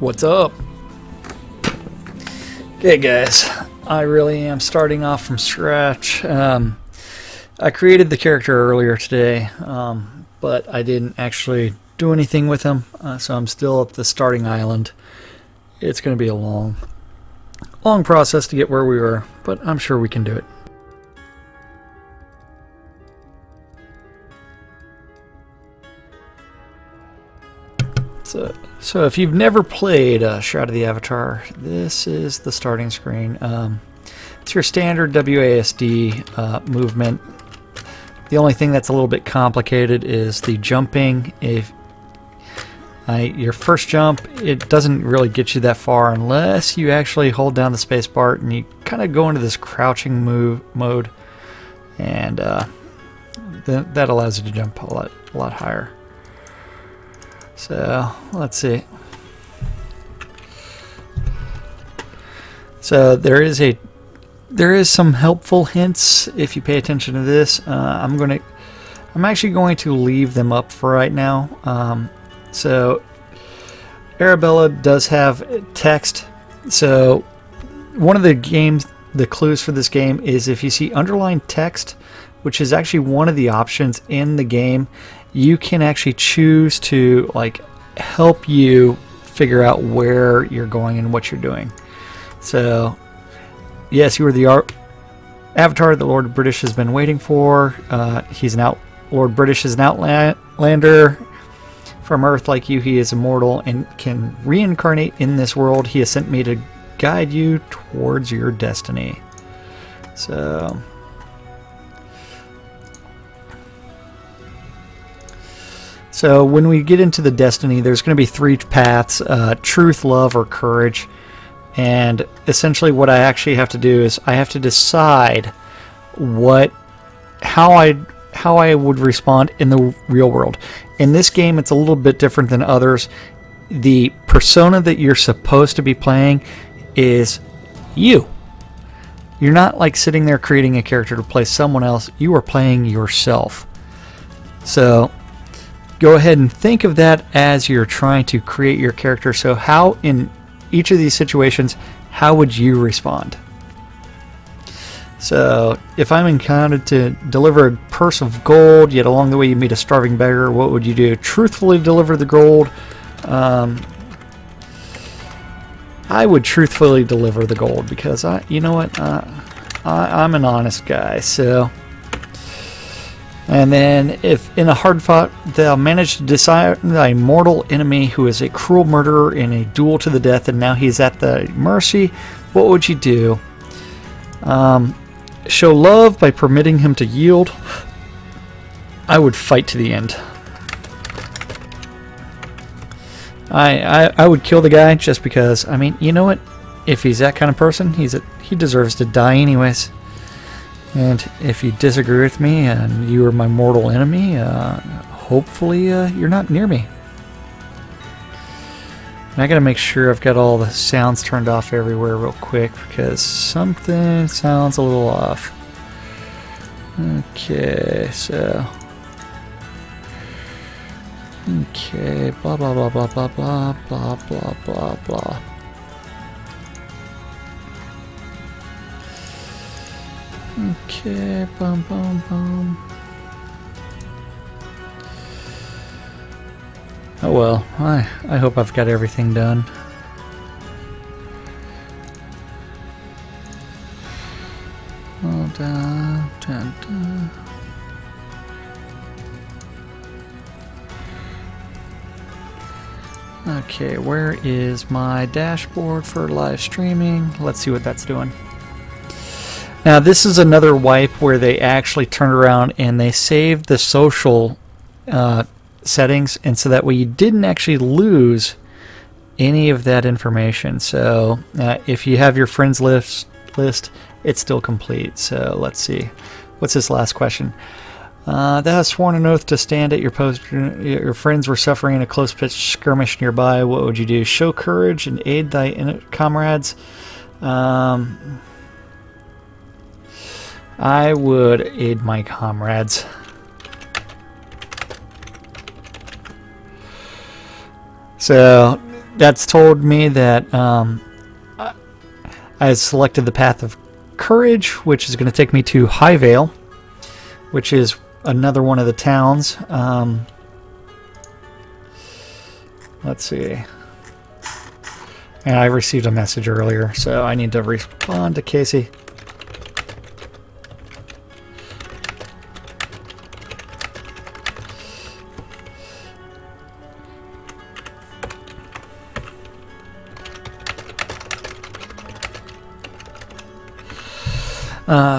What's up? Okay guys, I really am starting off from scratch. I created the character earlier today, but I didn't actually do anything with him, so I'm still at the starting island. It's going to be a long process to get where we were, but I'm sure we can do it. So if you've never played Shroud of the Avatar, this is the starting screen. It's your standard WASD movement. The only thing that's a little bit complicated is the jumping. If your first jump, it doesn't really get you that far unless you actually hold down the space bar and you kind of go into this crouching mode, and that allows you to jump a lot higher. So let's see. So there is some helpful hints if you pay attention to this. I'm actually going to leave them up for right now. So Arabella does have text. So one of the clues for this game is if you see underlined text, which is actually one of the options in the game, you can actually choose to help you figure out where you're going and what you're doing. So yes, you are the Avatar that Lord British has been waiting for. Lord British is an outlander from Earth like you. He is immortal and can reincarnate in this world. He has sent me to guide you towards your destiny. So when we get into the destiny, there's going to be three paths: truth, love, or courage. And essentially what I actually have to do is I have to decide how I would respond in the real world. In this game, it's a little bit different than others. The persona that you're supposed to be playing is you. You're not sitting there creating a character to play someone else. You are playing yourself. So go ahead and think of that as you're trying to create your character. So how, in each of these situations, how would you respond? So if I'm encountered to deliver a purse of gold, yet along the way you meet a starving beggar, what would you do? Truthfully deliver the gold. I would truthfully deliver the gold because you know what, I'm an honest guy. So, and then if in a hard fight they'll manage to decide thy mortal enemy who is a cruel murderer in a duel to the death, and now he's at the mercy, what would you do? Show love by permitting him to yield. I would fight to the end. I would kill the guy just because, I mean, you know what? If he's that kind of person, he deserves to die anyways. And if you disagree with me and you are my mortal enemy, hopefully you're not near me. And I gotta make sure I've got all the sounds turned off everywhere real quick because something sounds a little off. Okay, so... Okay, blah blah blah blah blah blah blah blah blah blah. Okay, bum bum bum. Oh well, I hope I've got everything done. Oh, dun, dun, dun. Okay, where is my dashboard for live streaming? Let's see what that's doing. Now this is another wipe where they actually turn around and they save the social settings, and so that way you didn't actually lose any of that information. So if you have your friends list, it's still complete. So let's see. What's this last question? Thou hast sworn an oath to stand at your post. Your friends were suffering in a close-pitched skirmish nearby. What would you do? Show courage and aid thy comrades. I would aid my comrades. So that's told me that I selected the path of courage, which is going to take me to Highvale, which is another one of the towns. Let's see. And I received a message earlier, so I need to respond to Casey.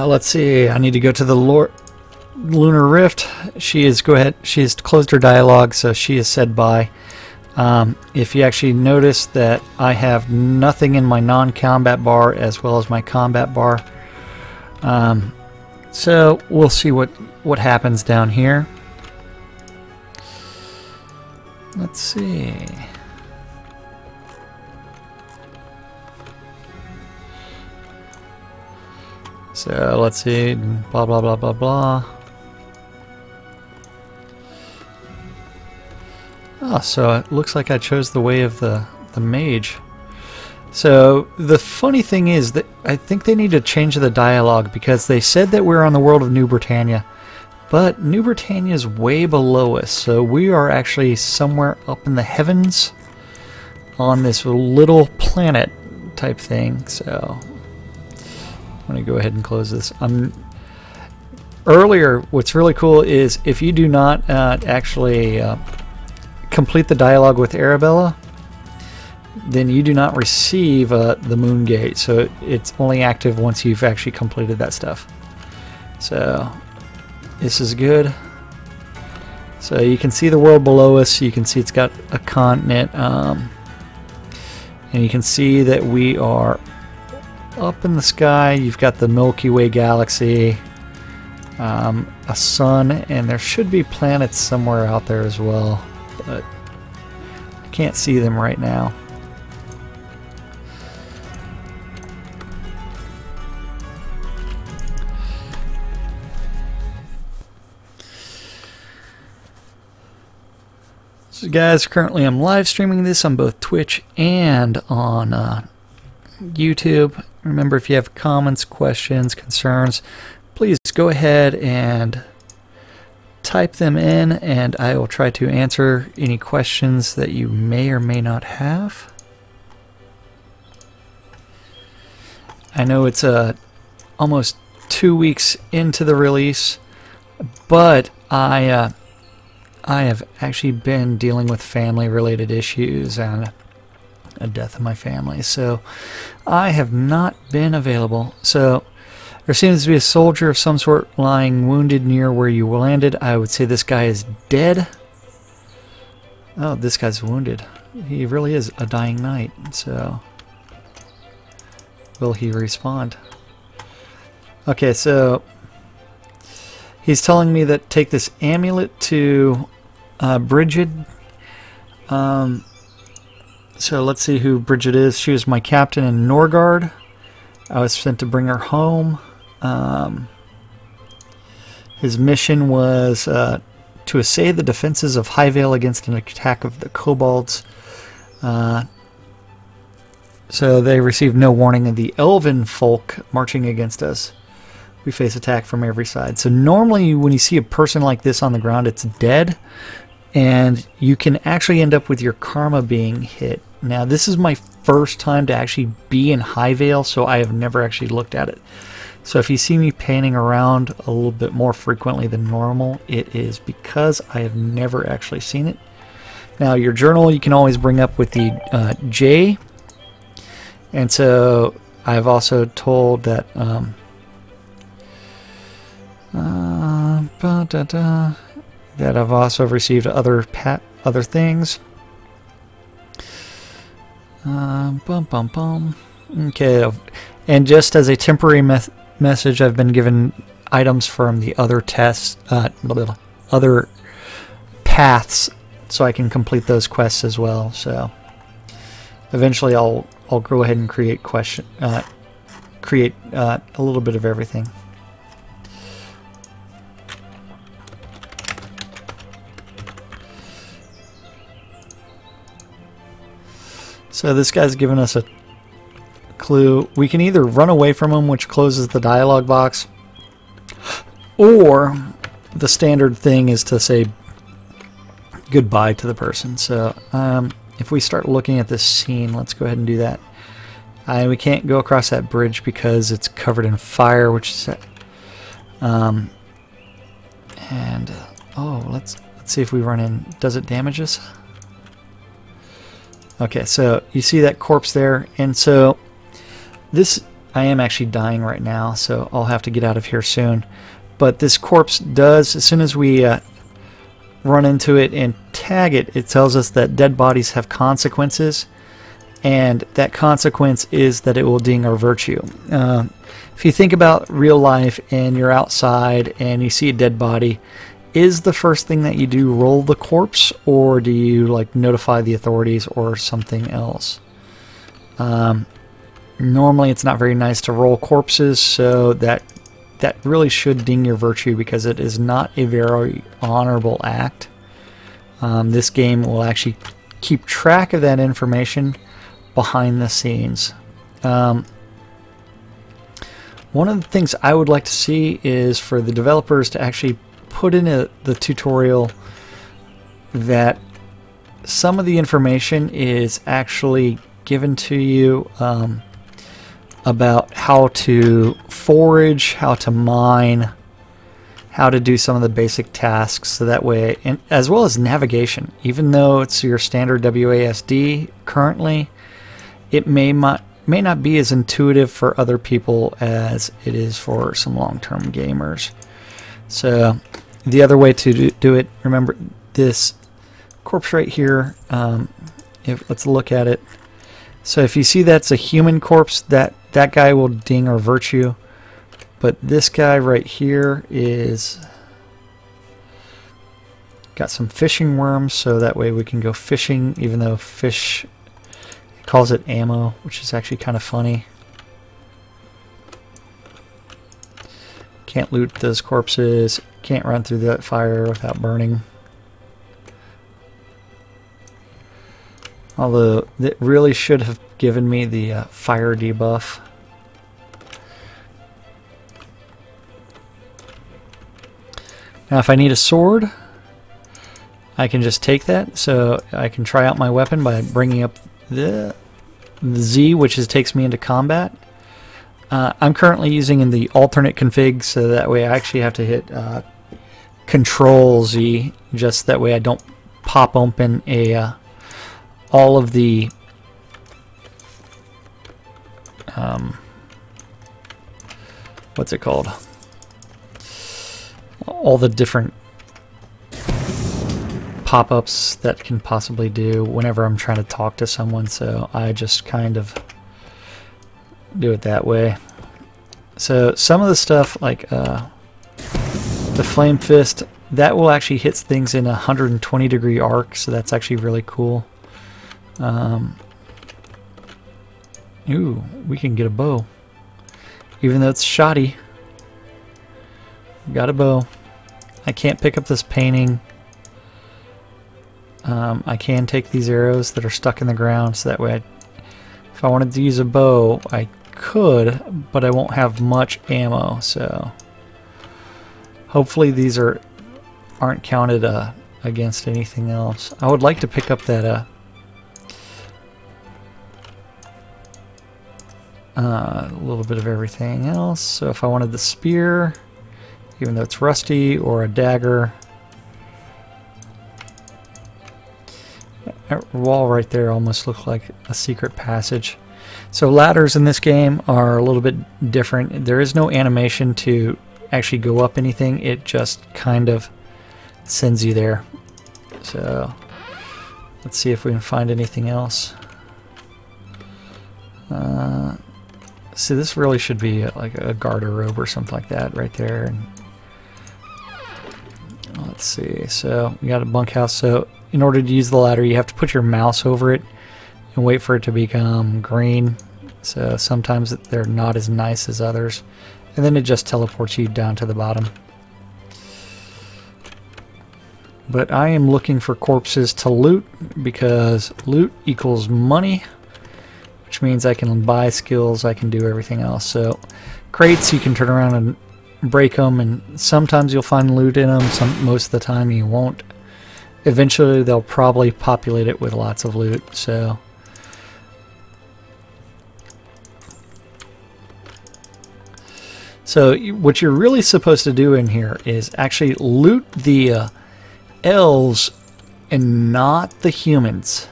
Let's see. I need to go to the Lunar Rift. She is She's closed her dialogue, so she has said bye. If you actually notice that I have nothing in my non-combat bar as well as my combat bar, so we'll see what happens down here. Let's see. So let's see, blah blah blah blah blah. Oh, so it looks like I chose the way of the mage. So the funny thing is that I think they need to change the dialogue, because they said that we're on the world of New Britannia, but New Britannia is way below us, so we are actually somewhere up in the heavens on this little planet type thing. So I'm going to go ahead and close this. Earlier, what's really cool is if you do not actually complete the dialogue with Arabella, then you do not receive the Moon Gate. So it's only active once you've actually completed that stuff. So this is good. So you can see the world below us. You can see it's got a continent, and you can see that we are up in the sky. You've got the Milky Way galaxy, a sun, and there should be planets somewhere out there as well, but I can't see them right now. So guys, currently I'm live streaming this on both Twitch and on YouTube. Remember, if you have comments, questions, concerns, please go ahead and type them in, and I will try to answer any questions that you may or may not have. I know it's almost 2 weeks into the release, but I have actually been dealing with family-related issues and a death in my family, so I have not been available. So there seems to be a soldier of some sort lying wounded near where you landed. I would say this guy is dead. Oh, this guy's wounded. He really is a dying knight. So will he respond? Okay, so he's telling me that take this amulet to Bridget. So let's see who Bridget is. She was my captain in Norgard. I was sent to bring her home. His mission was to essay the defenses of Highvale against an attack of the kobolds. So they received no warning of the elven folk marching against us. We face attack from every side. So normally when you see a person like this on the ground, it's dead, and you can actually end up with your karma being hit. Now, this is my first time to actually be in Highvale, so I have never actually looked at it. So if you see me panning around a little bit more frequently than normal, it is because I have never actually seen it. Now, your journal you can always bring up with the J. And so I've also told that that I've also received other things. Okay, and just as a temporary message, I've been given items from the other tests, other paths, so I can complete those quests as well. So eventually, I'll go ahead and create a little bit of everything. So this guy's given us a clue. We can either run away from him, which closes the dialogue box, or the standard thing is to say goodbye to the person. So if we start looking at this scene, let's go ahead and do that. We can't go across that bridge because it's covered in fire, which is oh, let's see if we run in. Does it damage us? Okay, so you see that corpse there, and so this, I am actually dying right now, so I'll have to get out of here soon. But this corpse does, as soon as we run into it and tag it, it tells us that dead bodies have consequences, and that consequence is that it will ding our virtue. If you think about real life and you're outside and you see a dead body, is the first thing that you do roll the corpse, or do you like notify the authorities or something else? Normally it's not very nice to roll corpses, so that really should ding your virtue because it is not a very honorable act. This game will actually keep track of that information behind the scenes. One of the things I would like to see is for the developers to actually put in the tutorial that some of the information is actually given to you about how to forage, how to mine, how to do some of the basic tasks, so that way, and as well as navigation. Even though it's your standard WASD currently, it may not be as intuitive for other people as it is for some long-term gamers. So the other way to do it, remember this corpse right here, let's look at it. So if you see that's a human corpse, that guy will ding our virtue, but this guy right here is got some fishing worms, so that way we can go fishing, even though fish, it calls it ammo, which is actually kind of funny. Can't loot those corpses, can't run through that fire without burning. Although it really should have given me the fire debuff. Now if I need a sword, I can just take that, so I can try out my weapon by bringing up the Z, which takes me into combat. I'm currently using in the alternate config, so that way I actually have to hit Control Z, just that way I don't pop open all of the what's it called? All the different pop-ups that can possibly do whenever I'm trying to talk to someone, so I just kind of do it that way. So some of the stuff like the Flame Fist, that will actually hit things in a 120-degree arc, so that's actually really cool. Ooh, we can get a bow. Even though it's shoddy. Got a bow. I can't pick up this painting. I can take these arrows that are stuck in the ground, so that way if I wanted to use a bow I could, but I won't have much ammo, so hopefully these aren't counted against anything else. I would like to pick up that a little bit of everything else. So if I wanted the spear, even though it's rusty, or a dagger, that wall right there almost looks like a secret passage. So ladders in this game are a little bit different. There is no animation to actually go up anything, it just kind of sends you there. So let's see if we can find anything else. See, this really should be like a garter robe or something like that right there. And let's see, so we got a bunkhouse. So in order to use the ladder, you have to put your mouse over it and wait for it to become green. So sometimes they're not as nice as others, and then it just teleports you down to the bottom. But I am looking for corpses to loot, because loot equals money, which means I can buy skills, I can do everything else. So crates, you can turn around and break them, and sometimes you'll find loot in them, most of the time you won't. Eventually they'll probably populate it with lots of loot. So what you're really supposed to do in here is actually loot the elves and not the humans.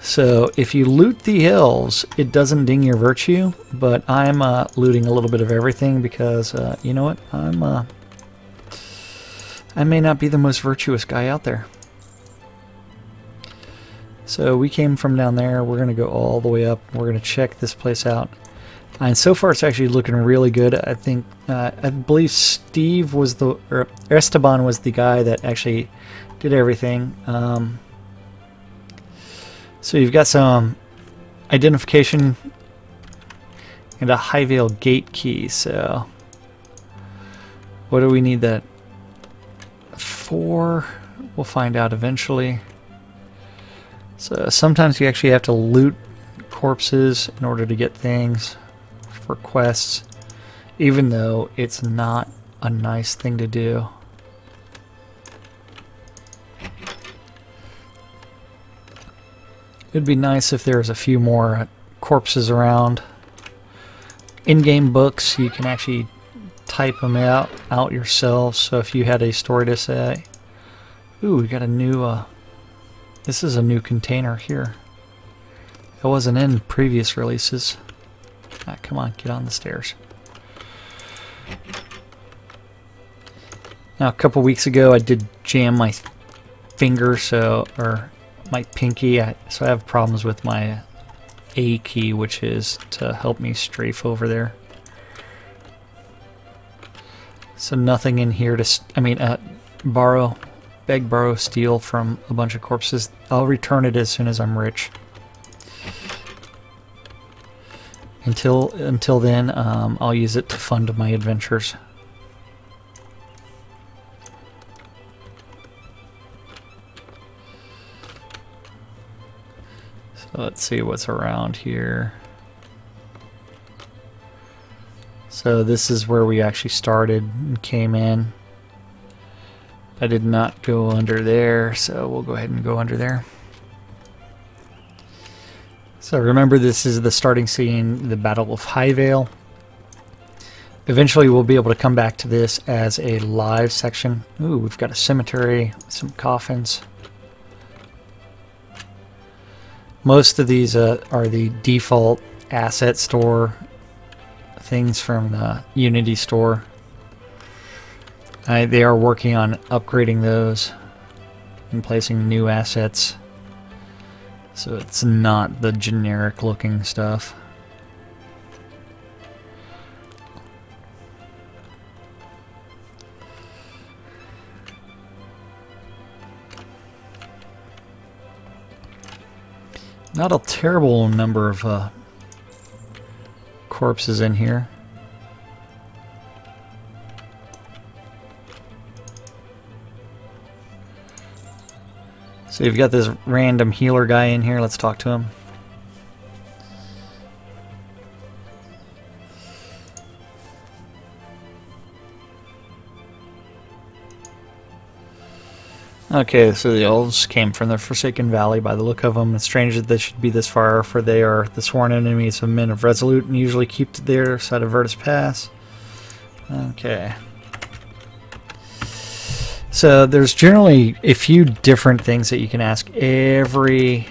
So if you loot the elves, it doesn't ding your virtue, but I'm looting a little bit of everything because, you know what, I may not be the most virtuous guy out there. So we came from down there, we're going to go all the way up, we're going to check this place out. And so far it's actually looking really good. I think, I believe Steve was or Esteban was the guy that actually did everything. So you've got some identification and a Highvale gate key. So what do we need that for? We'll find out eventually. So sometimes you actually have to loot corpses in order to get things for quests, even though it's not a nice thing to do. It'd be nice if there was a few more corpses around. In-game books, you can actually type them out yourself. So if you had a story to say, ooh, we got a new, this is a new container here. It wasn't in previous releases. Ah, come on, get on the stairs. Now, a couple weeks ago, I did jam my finger, or my pinky, so I have problems with my A key, which is to help me strafe over there. So nothing in here to, beg, borrow, steal from a bunch of corpses. I'll return it as soon as I'm rich. Until then, I'll use it to fund my adventures. So let's see what's around here. So this is where we actually started and came in. I did not go under there, so we'll go ahead and go under there. So remember, this is the starting scene, the Battle of Highvale. Eventually we'll be able to come back to this as a live section. Ooh, we've got a cemetery, some coffins. Most of these are the default asset store things from the Unity store. They are working on upgrading those and placing new assets, so it's not the generic looking stuff. Not a terrible number of corpses in here. So you've got this random healer guy in here. Let's talk to him. Okay, so the elves came from the Forsaken Valley by the look of them. It's strange that they should be this far, for they are the sworn enemies of men of Resolute and usually keep to their side of Virtus Pass. Okay. So there's generally a few different things that you can ask every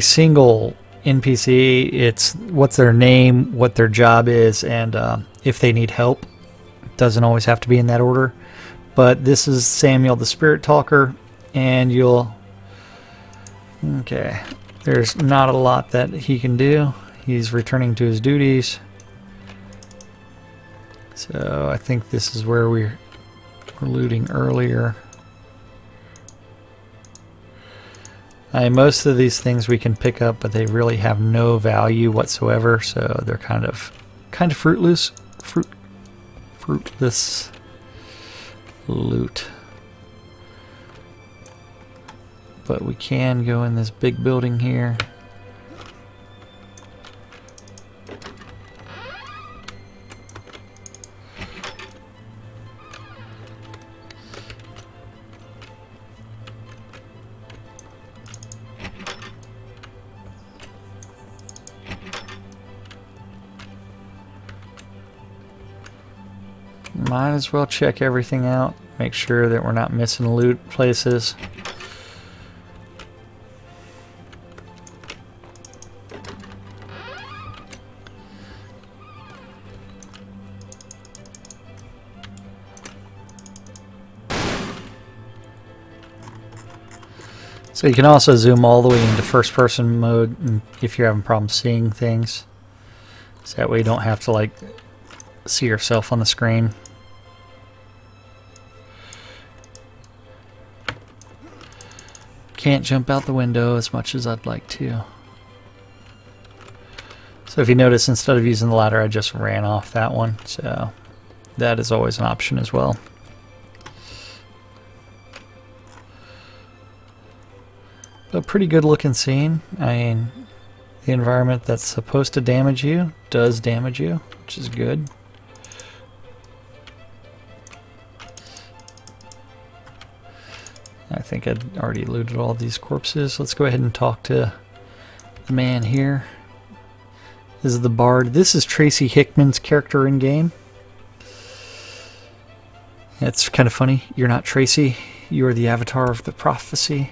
single NPC. It's what's their name, what their job is, and if they need help. It doesn't always have to be in that order. But this is Samuel the Spirit Talker, and okay, there's not a lot that he can do. He's returning to his duties. So I think this is where we were looting earlier. Most of these things we can pick up, but they really have no value whatsoever, so they're kind of fruitless loot. but we can go in this big building here. Might as well check everything out, make sure that we're not missing loot places. So you can also zoom all the way into first person mode if you're having problems seeing things. So that way you don't have to like see yourself on the screen. Can't jump out the window as much as I'd like to. So if you notice, instead of using the ladder, I just ran off that one. So that is always an option as well. A pretty good looking scene. I mean, the environment that's supposed to damage you does damage you, which is good. I think I'd already looted all these corpses. Let's go ahead and talk to the man here. This is the Bard. This is Tracy Hickman's character in game. It's kind of funny. You're not Tracy. You are the avatar of the prophecy.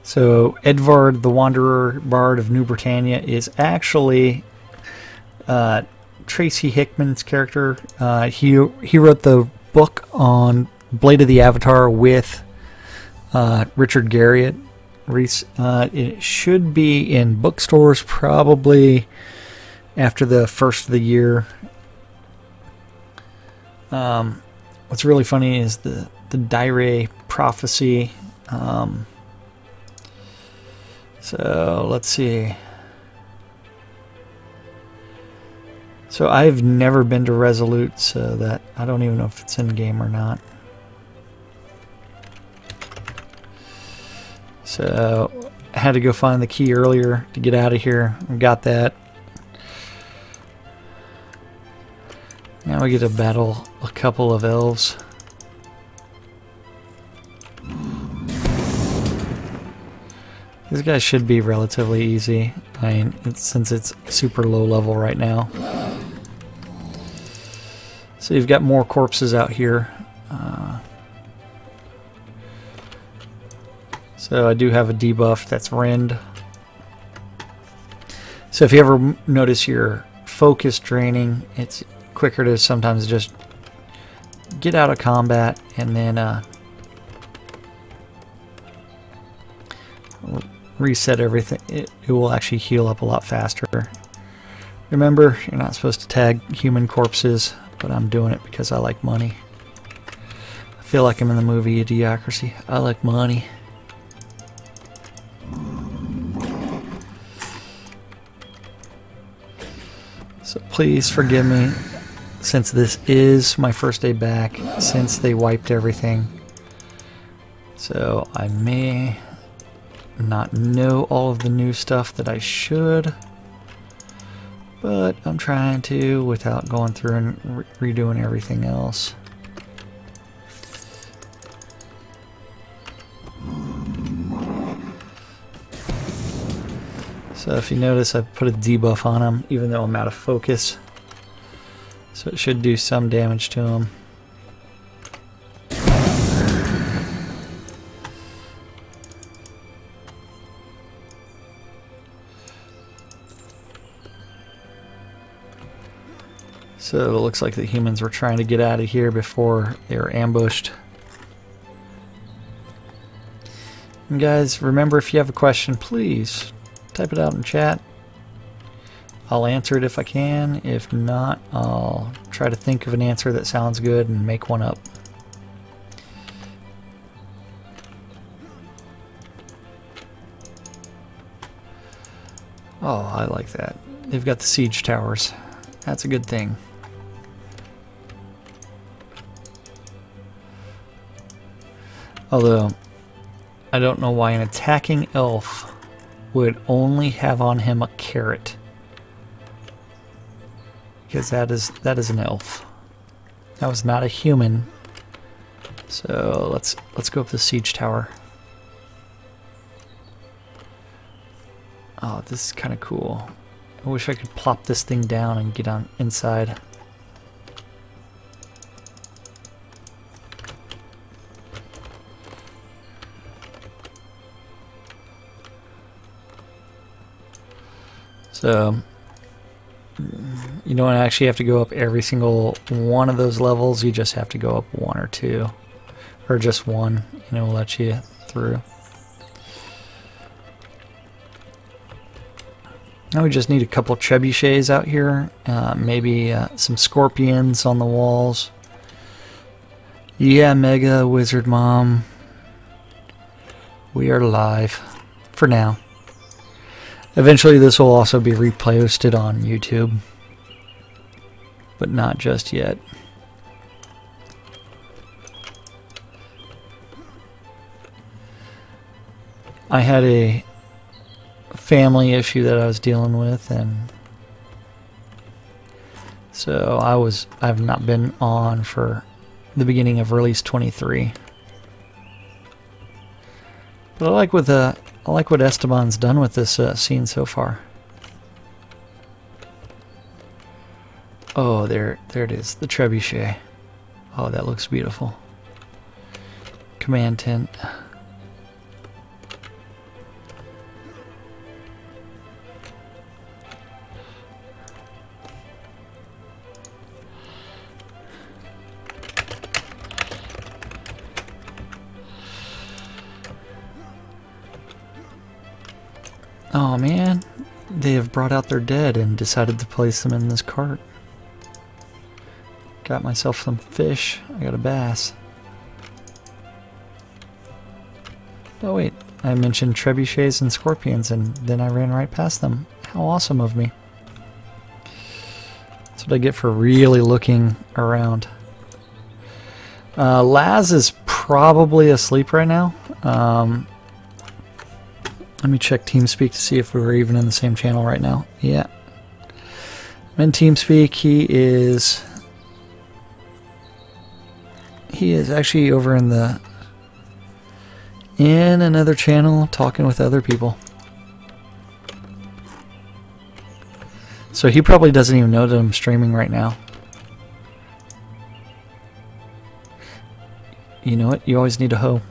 So Edvard the Wanderer Bard of New Britannia is actually Tracy Hickman's character. He wrote the book on Blade of the Avatar with Richard Garriott. It should be in bookstores probably after the first of the year. What's really funny is the Dire prophecy. So let's see. So I've never been to Resolute, so that I don't even know if it's in game or not. So I had to go find the key earlier to get out of here. I got that. Now we get to battle a couple of elves. These guys should be relatively easy. I mean, since it's super low level right now. So you've got more corpses out here. So I do have a debuff that's Rend. So if you ever notice your focus draining, it's quicker to sometimes just get out of combat and then reset everything. It will actually heal up a lot faster. Remember, you're not supposed to tag human corpses, but I'm doing it because I like money. I feel like I'm in the movie Idiocracy. I like money. So please forgive me, since this is my first day back, since they wiped everything. So I may not know all of the new stuff that I should, but I'm trying to without going through and redoing everything else. So if you notice, I put a debuff on him even though I'm out of focus, so it should do some damage to him. So it looks like the humans were trying to get out of here before they were ambushed. And guys, remember, if you have a question, please type it out in chat. I'll answer it if I can. If not, I'll try to think of an answer that sounds good and make one up. Oh, I like that. They've got the siege towers. That's a good thing. Although, I don't know why an attacking elf would only have on him a carrot. Because that is an elf. That was not a human. So let's go up the siege tower. Oh, this is kind of cool. I wish I could plop this thing down and get on inside. So you don't actually have to go up every single one of those levels. You just have to go up one or two, or just one, and it will let you through. Now we just need a couple trebuchets out here, maybe some scorpions on the walls. Yeah, Mega Wizard Mom, we are live for now. Eventually this will also be reposted on YouTube, but not just yet. I had a family issue that I was dealing with, and so I've not been on for the beginning of release 23. But I like what Esteban's done with this scene so far. Oh, there it is, the trebuchet. Oh, that looks beautiful. Command tent. Oh man, they have brought out their dead and decided to place them in this cart. Got myself some fish. I got a bass. Oh wait, I mentioned trebuchets and scorpions and then I ran right past them. How awesome of me. That's what I get for really looking around. Laz is probably asleep right now. Let me check TeamSpeak to see if we're even in the same channel right now. Yeah. I'm in TeamSpeak. He is actually over in another channel talking with other people. So he probably doesn't even know that I'm streaming right now. You know what? You always need a hoe.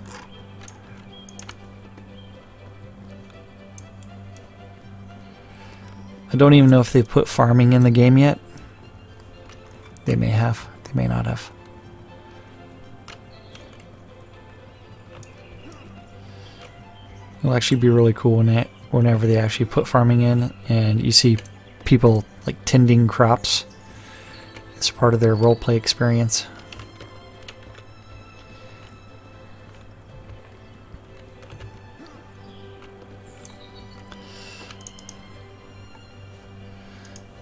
I don't even know if they've put farming in the game yet. They may have. They may not have. It'll actually be really cool whenever they actually put farming in and you see people like tending crops. It's part of their roleplay experience.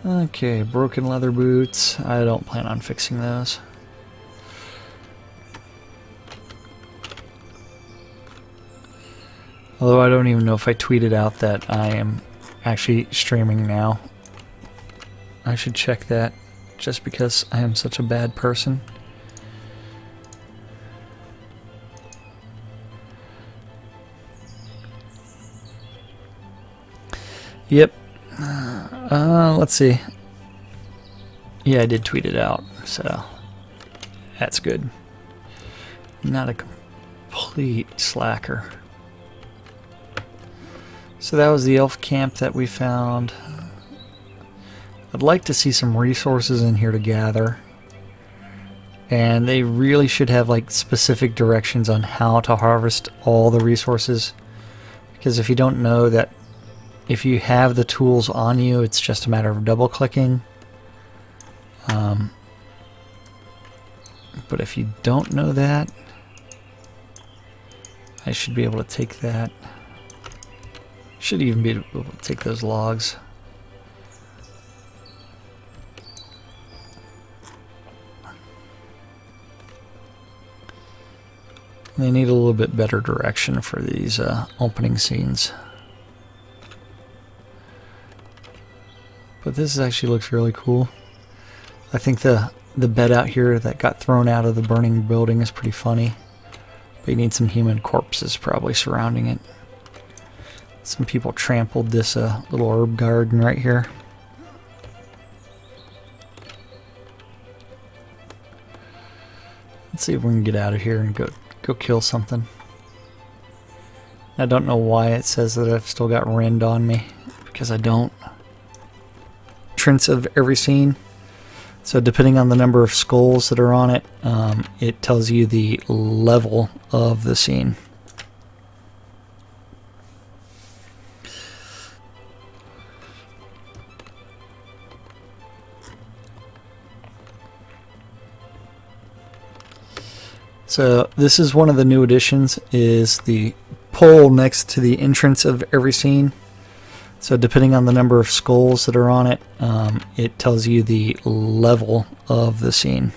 Okay, broken leather boots. I don't plan on fixing those. Although I don't even know if I tweeted out that I am actually streaming now. I should check that just because I am such a bad person. Yep. Let's see. Yeah, I did tweet it out, so that's good. Not a complete slacker. So that was the elf camp that we found. I'd like to see some resources in here to gather. And they really should have like specific directions on how to harvest all the resources. Because if you don't know that if you have the tools on you, it's just a matter of double clicking. But if you don't know that, I should be able to take that. Should even be able to take those logs. They need a little bit better direction for these opening scenes. But this actually looks really cool. I think the bed out here that got thrown out of the burning building is pretty funny. But you need some human corpses probably surrounding it. Some people trampled this little herb garden right here. Let's see if we can get out of here and go kill something. I don't know why it says that I've still got rend on me, because I don't. Entrance of every scene. So depending on the number of skulls that are on it, it tells you the level of the scene. So this is one of the new additions, is the pole next to the entrance of every scene. So depending on the number of skulls that are on it, it tells you the level of the scene.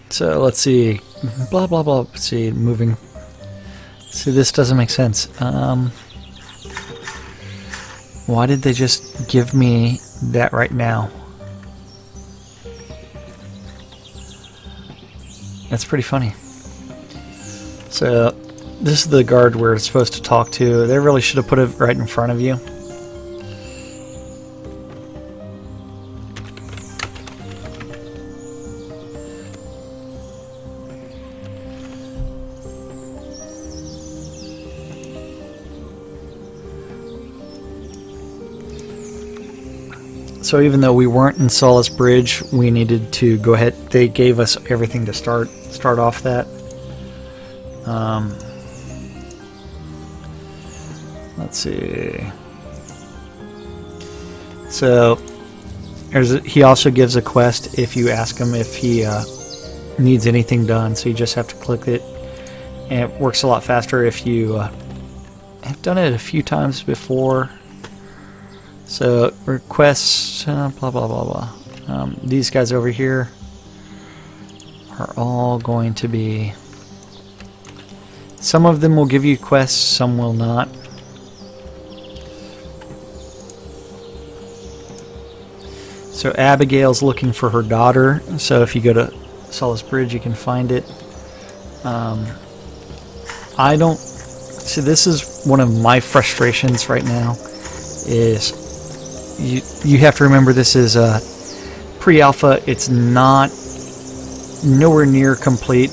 So let's see, blah blah blah. Let's see, moving. See, this doesn't make sense. Why did they just give me that right now? That's pretty funny. So this is the guard we're supposed to talk to. They really should have put it right in front of you. So even though we weren't in Solace Bridge, we needed to go ahead. They gave us everything to start off that. Let's see. So he also gives a quest if you ask him if he needs anything done. So you just have to click it, and it works a lot faster if you have done it a few times before. So requests, blah blah blah blah. These guys over here are all going to be. Some of them will give you quests, some will not. So Abigail's looking for her daughter. So if you go to Solace Bridge, you can find it. I don't. See, this is one of my frustrations right now. Is you have to remember this is pre-alpha. It's not nowhere near complete.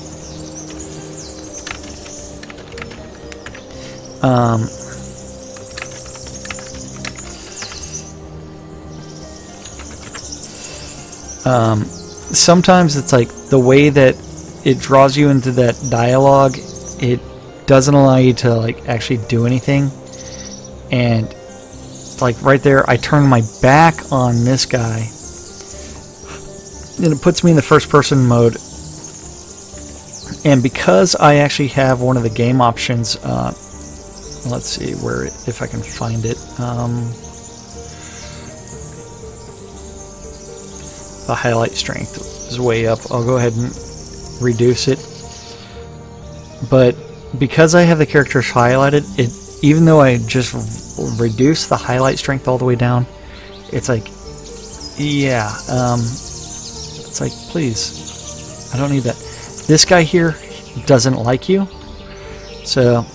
Sometimes it's like the way that it draws you into that dialogue, it doesn't allow you to like actually do anything. And like right there, I turn my back on this guy and it puts me in the first person mode. And because I actually have one of the game options, let's see where if I can find it. The highlight strength is way up. I'll go ahead and reduce it. But because I have the characters highlighted, even though I just reduce the highlight strength all the way down, it's like, yeah, it's like, please, I don't need that. This guy here doesn't like you, so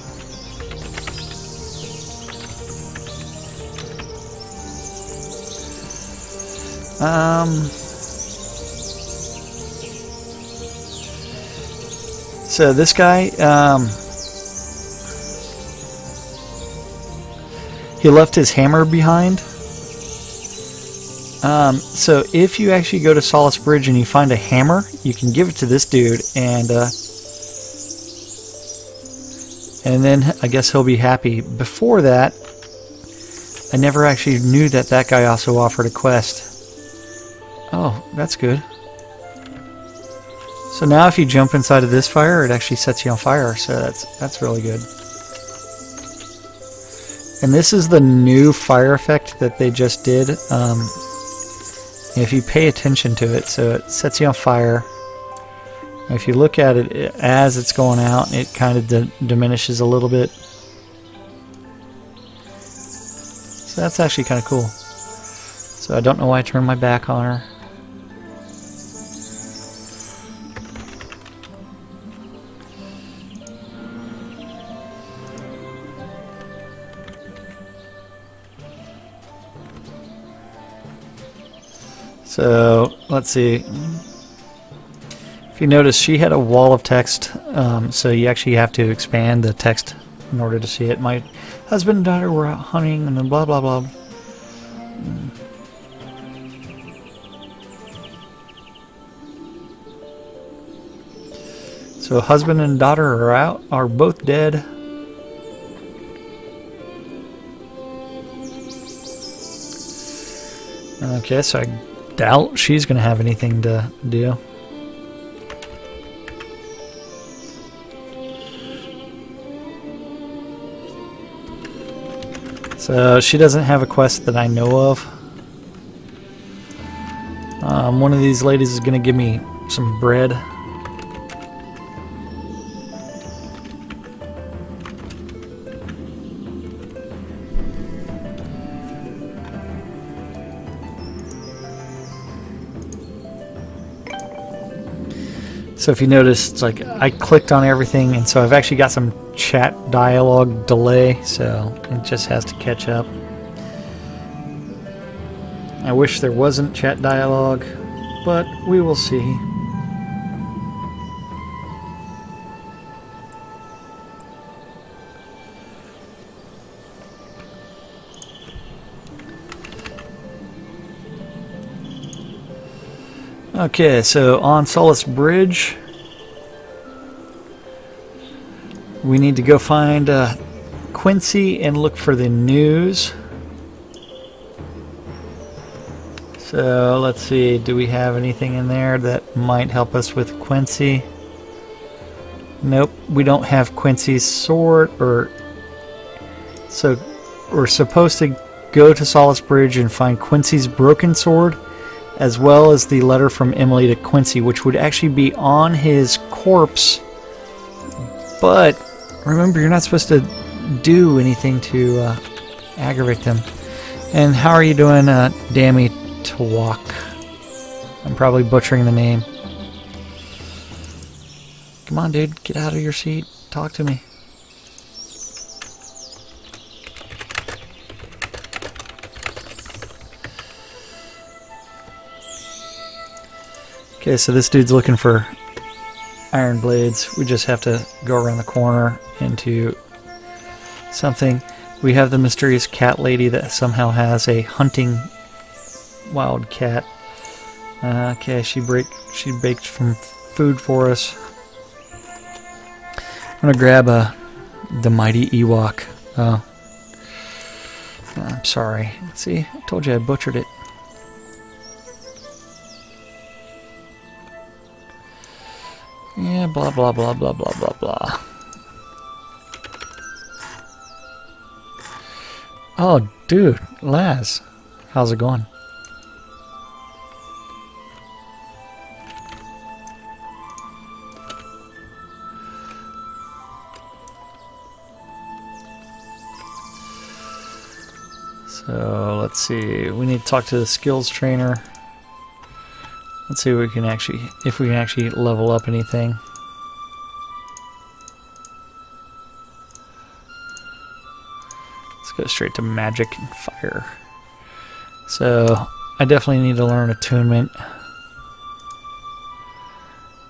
so this guy, he left his hammer behind. So if you actually go to Solace Bridge and you find a hammer, you can give it to this dude, and then I guess he'll be happy. Before that, I never actually knew that that guy also offered a quest. Oh, that's good. So now if you jump inside of this fire, it actually sets you on fire, so that's really good. And this is the new fire effect that they just did. If you pay attention to it, so it sets you on fire. If you look at it as it's going out, it kind of diminishes a little bit. So that's actually kind of cool. So I don't know why I turned my back on her. So let's see. If you notice, she had a wall of text, so you actually have to expand the text in order to see it. My husband and daughter were out hunting and then blah blah blah. So husband and daughter are both dead. Okay, so I doubt she's gonna have anything to do. So she doesn't have a quest that I know of. One of these ladies is gonna give me some bread. So if you notice, it's like I clicked on everything, and so I've actually got some chat dialogue delay, so it just has to catch up. I wish there wasn't chat dialogue, but we will see. Okay, so on Solace Bridge, we need to go find Quincy and look for the news. So let's see, do we have anything in there that might help us with Quincy? Nope, we don't have Quincy's sword, so we're supposed to go to Solace Bridge and find Quincy's broken sword, as well as the letter from Emily to Quincy, which would actually be on his corpse. But remember, you're not supposed to do anything to aggravate them. And how are you doing, Dammy Tawak? I'm probably butchering the name. Come on, dude, get out of your seat. Talk to me. Okay, so this dude's looking for iron blades. We just have to go around the corner into something. We have the mysterious cat lady that somehow has a hunting wild cat. Okay, she baked some food for us. I'm gonna grab the mighty Ewok. Oh, I'm sorry. See, I told you I butchered it. Yeah, blah blah blah blah blah blah blah. Oh, dude, Laz, how's it going? So let's see. We need to talk to the skills trainer. Let's see if we can actually level up anything. Let's go straight to magic and fire. So I definitely need to learn attunement.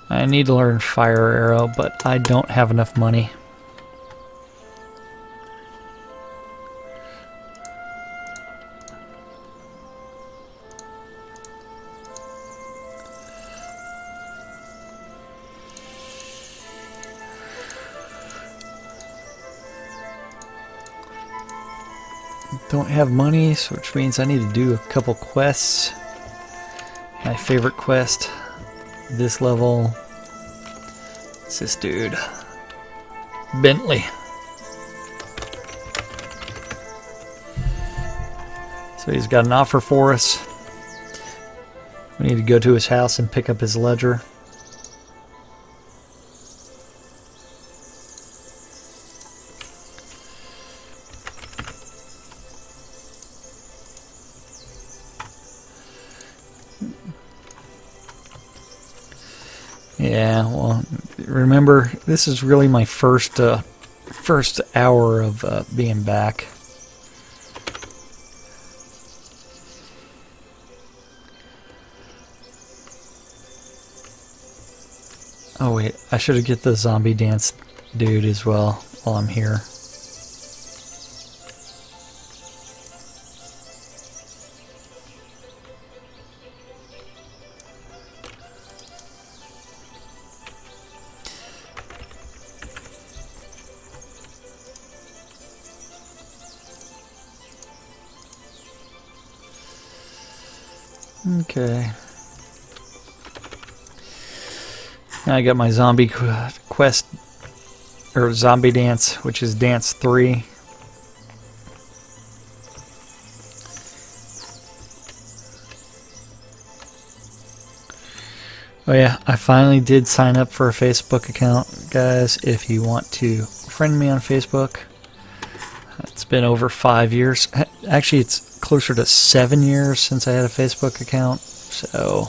I need to learn fire arrow, but I don't have enough money. don't have money, so which means I need to do a couple quests. My favorite quest this level is this dude, Bentley. So he's got an offer for us. We need to go to his house and pick up his ledger. Yeah, well, remember, this is really my first hour of being back. Oh wait, I should get the zombie dance dude as well while I'm here. Okay. Now I got my zombie quest, or zombie dance, which is dance 3. Oh yeah, I finally did sign up for a Facebook account, guys. If you want to friend me on Facebook, it's been over 5 years. Actually, it's closer to 7 years since I had a Facebook account. So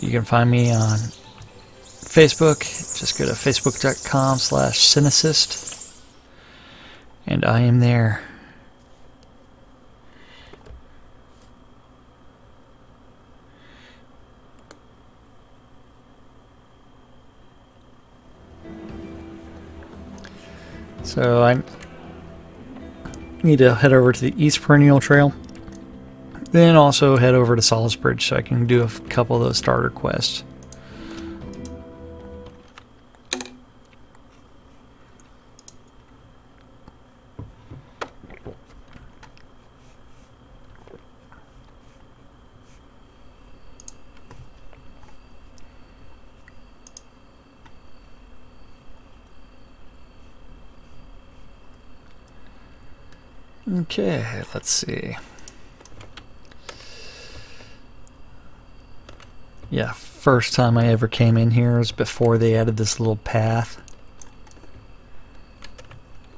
you can find me on Facebook. Just go to facebook.com/Cinecist, and I am there. So I need to head over to the East Perennial Trail, then also head over to Salisbury so I can do a couple of those starter quests. Okay, let's see. Yeah, first time I ever came in here was before they added this little path.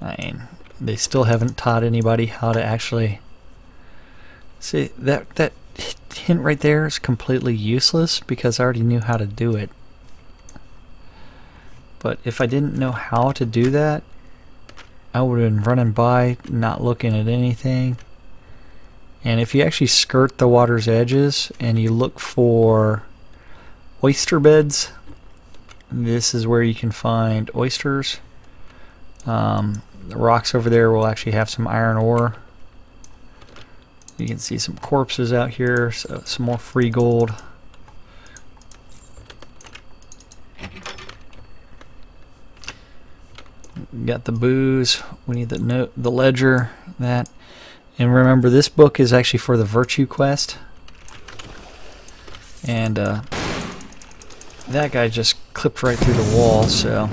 I mean, they still haven't taught anybody how to actually... See, that hint right there is completely useless because I already knew how to do it. But if I didn't know how to do that, I would have been running by, not looking at anything. And if you actually skirt the water's edges and you look for oyster beds, this is where you can find oysters. The rocks over there will actually have some iron ore. You can see some corpses out here, so some more free gold. Got the booze. We need the ledger, that. And remember, this book is actually for the Virtue quest. And that guy just clipped right through the wall, so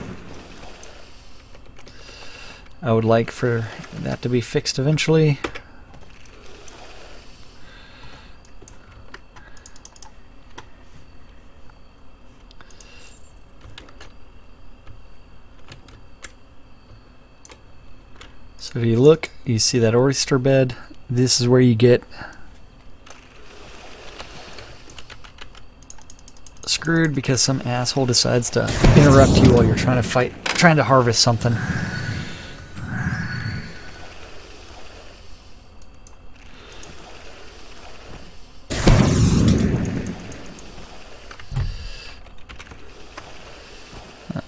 I would like for that to be fixed eventually. So if you look, you see that oyster bed. This is where you get screwed because some asshole decides to interrupt you while you're trying to harvest something.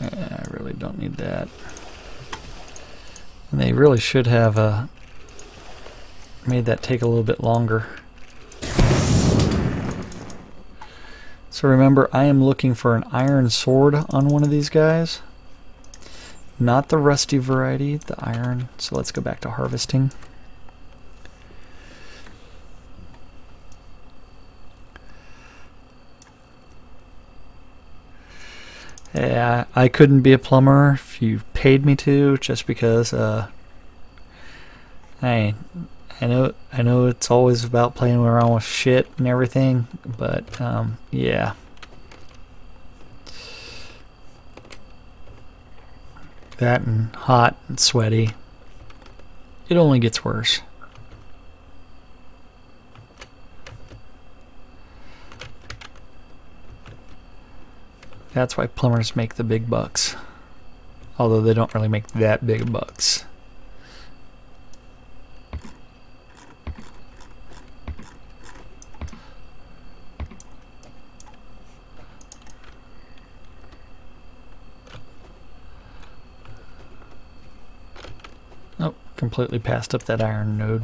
I really don't need that. And they really should have made that take a little bit longer. So remember, I am looking for an iron sword on one of these guys. not the rusty variety, the iron. So let's go back to harvesting. Yeah, I couldn't be a plumber if you paid me to, just because I know it's always about playing around with shit and everything, but yeah. That and hot and sweaty. It only gets worse. That's why plumbers make the big bucks. Although they don't really make that big bucks. Oh, completely passed up that iron node.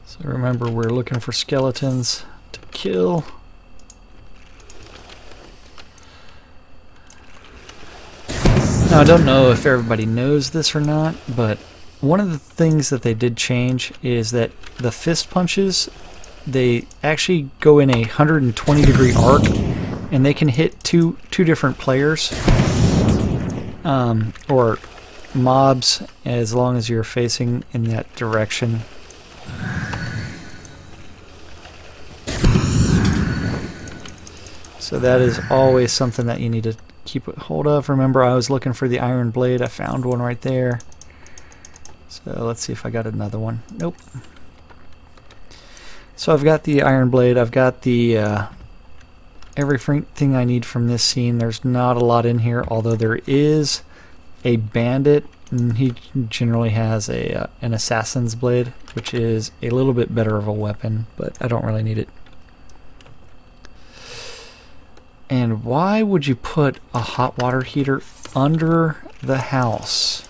So remember, we're looking for skeletons to kill. Now, I don't know if everybody knows this or not, but one of the things that they did change is that the fist punches, they actually go in a 120-degree arc, and they can hit two different players or mobs, as long as you're facing in that direction. So that is always something that you need to keep hold of. Remember, I was looking for the iron blade. I found one right there. So let's see if I got another one. Nope. So I've got the iron blade. I've got the everything I need from this scene. There's not a lot in here, although there is a bandit, and he generally has an assassin's blade, which is a little bit better of a weapon, but I don't really need it. And why would you put a hot water heater under the house?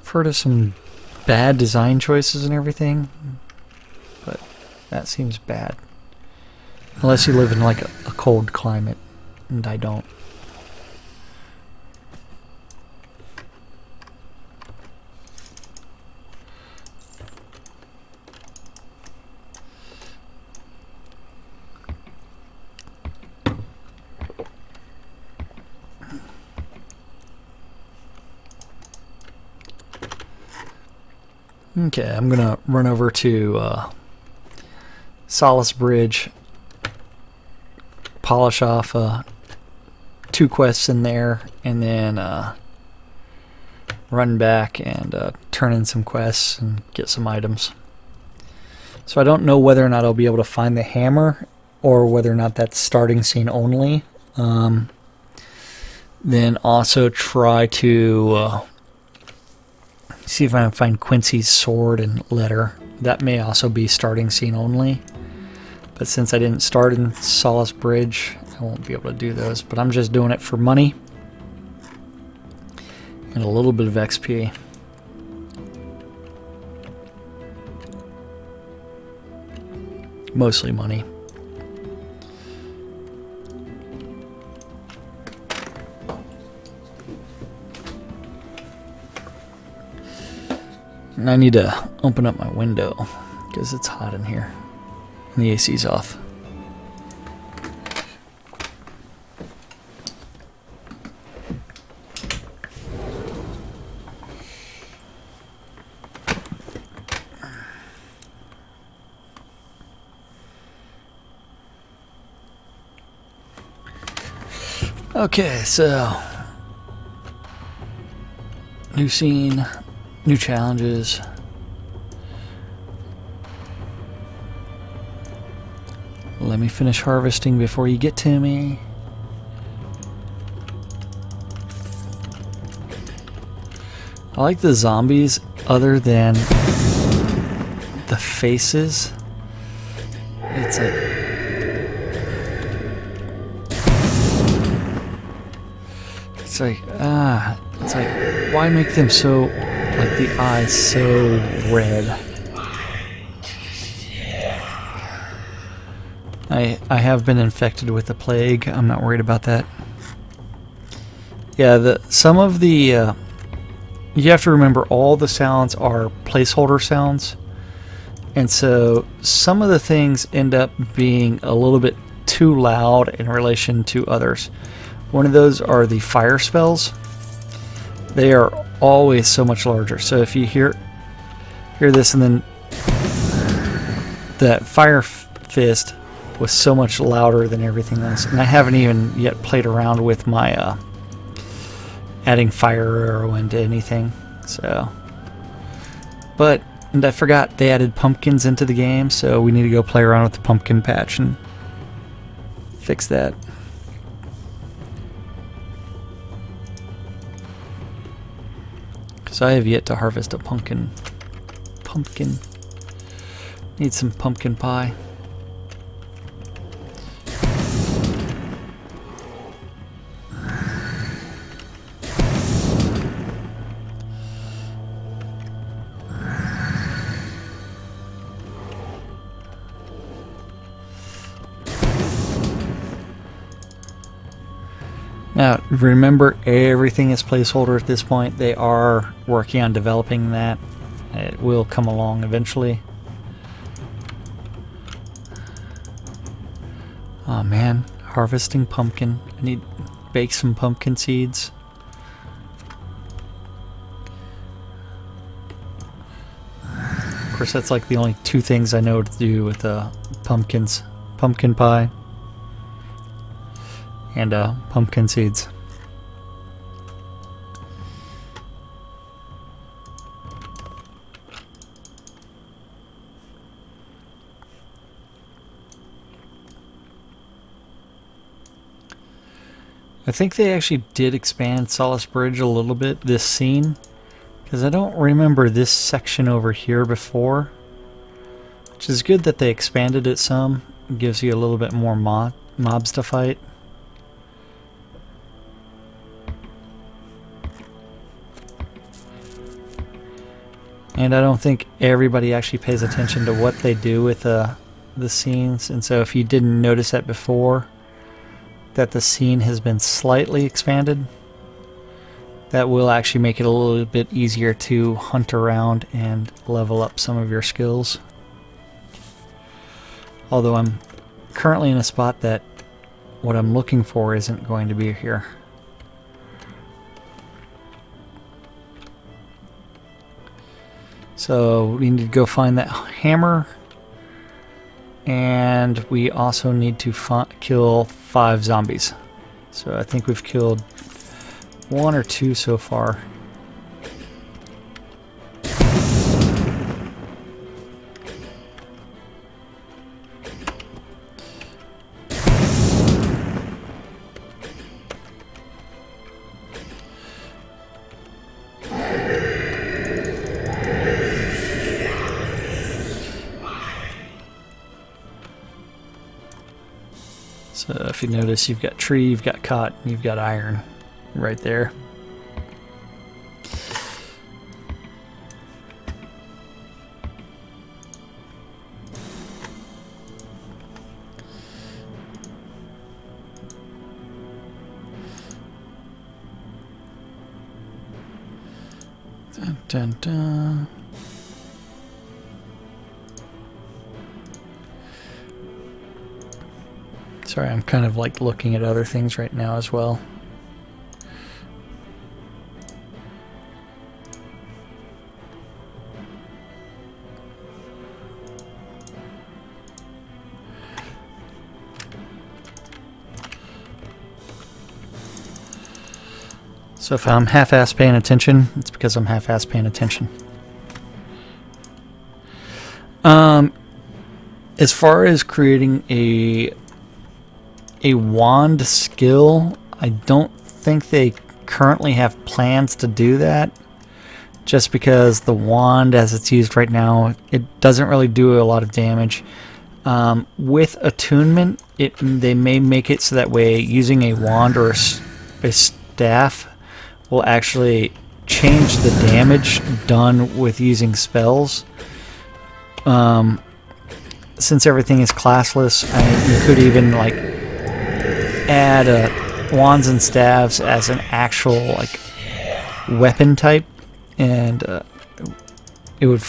I've heard of some bad design choices and everything, but that seems bad. Unless you live in like a cold climate, and I don't. Okay, I'm gonna run over to Solace Bridge, polish off 2 quests in there, and then run back and turn in some quests and get some items. So I don't know whether or not I'll be able to find the hammer, or whether or not that's starting scene only. Then also try to see if I can find Quincy's sword and letter. That may also be starting scene only. But since I didn't start in Solace Bridge, I won't be able to do those. But I'm just doing it for money and a little bit of XP. Mostly money. And I need to open up my window because it's hot in here and the AC's off. Okay, so new scene. New challenges. Let me finish harvesting before you get to me. I like the zombies other than the faces. It's It's like, why make them so, like the eyes so red? I have been infected with the plague. I'm not worried about that. Yeah, some of the you have to remember all the sounds are placeholder sounds, and so some of the things end up being a little bit too loud in relation to others. One of those are the fire spells. They are always so much larger. So if you hear this, and then that fire fist was so much louder than everything else, and I haven't even yet played around with my adding fire arrow into anything. So, and I forgot they added pumpkins into the game, so we need to go play around with the pumpkin patch and fix that. So I have yet to harvest a pumpkin. Need some pumpkin pie. Now, remember, everything is placeholder at this point. They are working on developing that. It will come along eventually. Oh man, harvesting pumpkin. I need to bake some pumpkin seeds. Of course, that's like the only two things I know to do with pumpkins. Pumpkin pie and pumpkin seeds. I think they actually did expand Solace Bridge a little bit, this scene, because I don't remember this section over here before, which is good that they expanded it some. It gives you a little bit more mobs to fight. And I don't think everybody actually pays attention to what they do with the scenes, and so if you didn't notice that before, that the scene has been slightly expanded, that will actually make it a little bit easier to hunt around and level up some of your skills. Although I'm currently in a spot that what I'm looking for isn't going to be here. So we need to go find that hammer, and we also need to kill 5 zombies. So I think we've killed 1 or 2 so far. So if you notice, you've got tree, you've got cotton, you've got iron right there. Dun, dun, dun. Sorry, I'm kind of like looking at other things right now as well. So if I'm half-ass paying attention, it's because I'm half-ass paying attention. As far as creating a wand skill, I don't think they currently have plans to do that, just because the wand as it's used right now, it doesn't really do a lot of damage. With attunement, they may make it so that way using a wand or a staff will actually change the damage done with using spells. Since everything is classless, you could even like add wands and staves as an actual like weapon type, and it would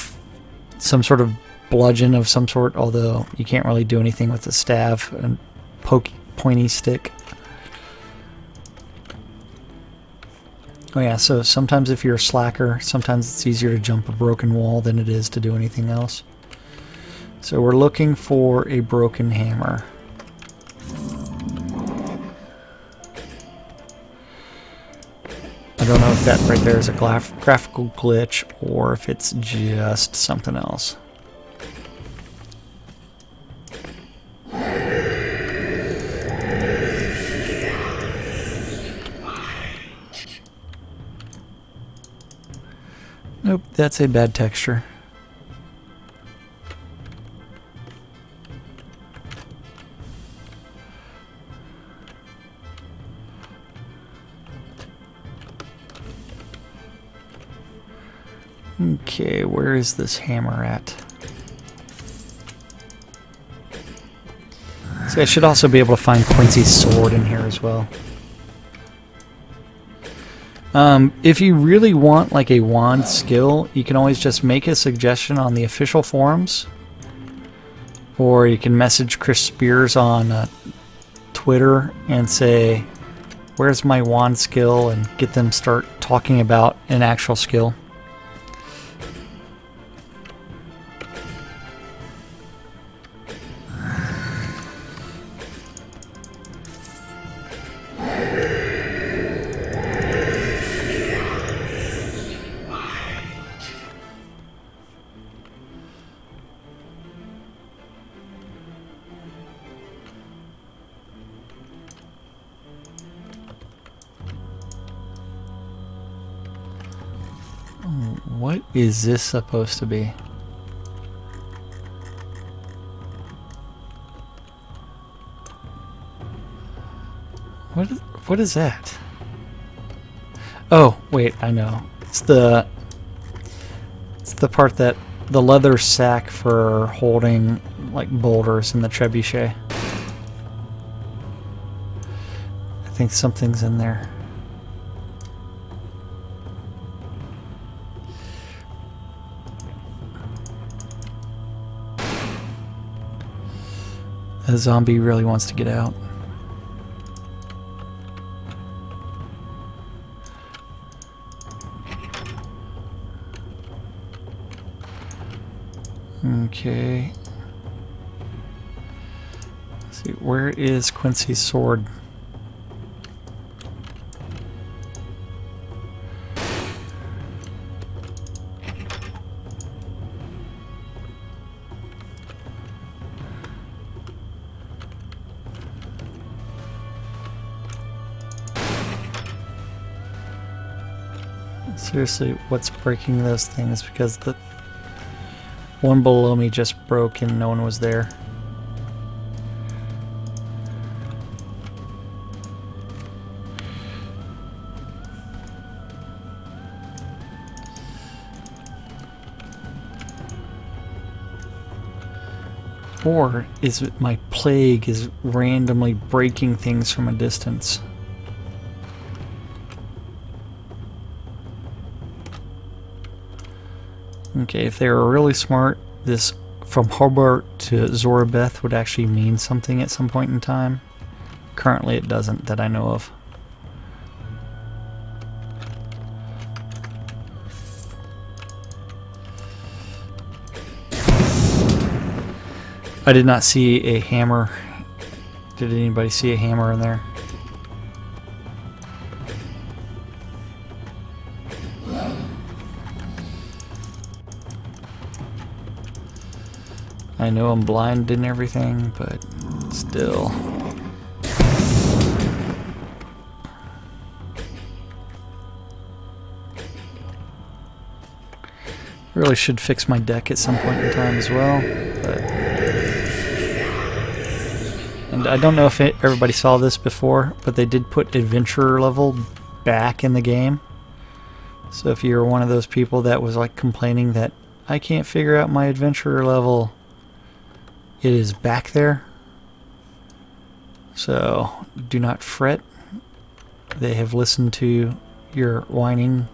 some sort of bludgeon of some sort, although you can't really do anything with the staff and pointy stick. Oh yeah, so sometimes if you're a slacker, sometimes it's easier to jump a broken wall than it is to do anything else. So we're looking for a broken hammer. I don't know if that right there is a graphical glitch or if it's just something else. Nope, that's a bad texture. Okay, where is this hammer at? See, I should also be able to find Quincy's sword in here as well. If you really want like a wand skill, you can always just make a suggestion on the official forums, or you can message Chris Spears on Twitter and say, where's my wand skill, and get them start talking about an actual skill. What is this supposed to be? What is that? Oh, wait, I know. It's the part that the leather sack for holding like boulders in the trebuchet. I think something's in there. The zombie really wants to get out. Okay. Let's see, where is Quincy's sword? Seriously, what's breaking those things? Because the one below me just broke and no one was there. Or is it my plague is randomly breaking things from a distance? Okay, if they were really smart, this from Hobart to Zorabeth would actually mean something at some point in time. Currently it doesn't, that I know of. I did not see a hammer. Did anybody see a hammer in there? I know I'm blind and everything, but still. Really should fix my deck at some point in time as well. And I don't know if everybody saw this before, but they did put adventurer level back in the game. So if you're one of those people that was like complaining that I can't figure out my adventurer level, it is back there. So do not fret. They have listened to your whining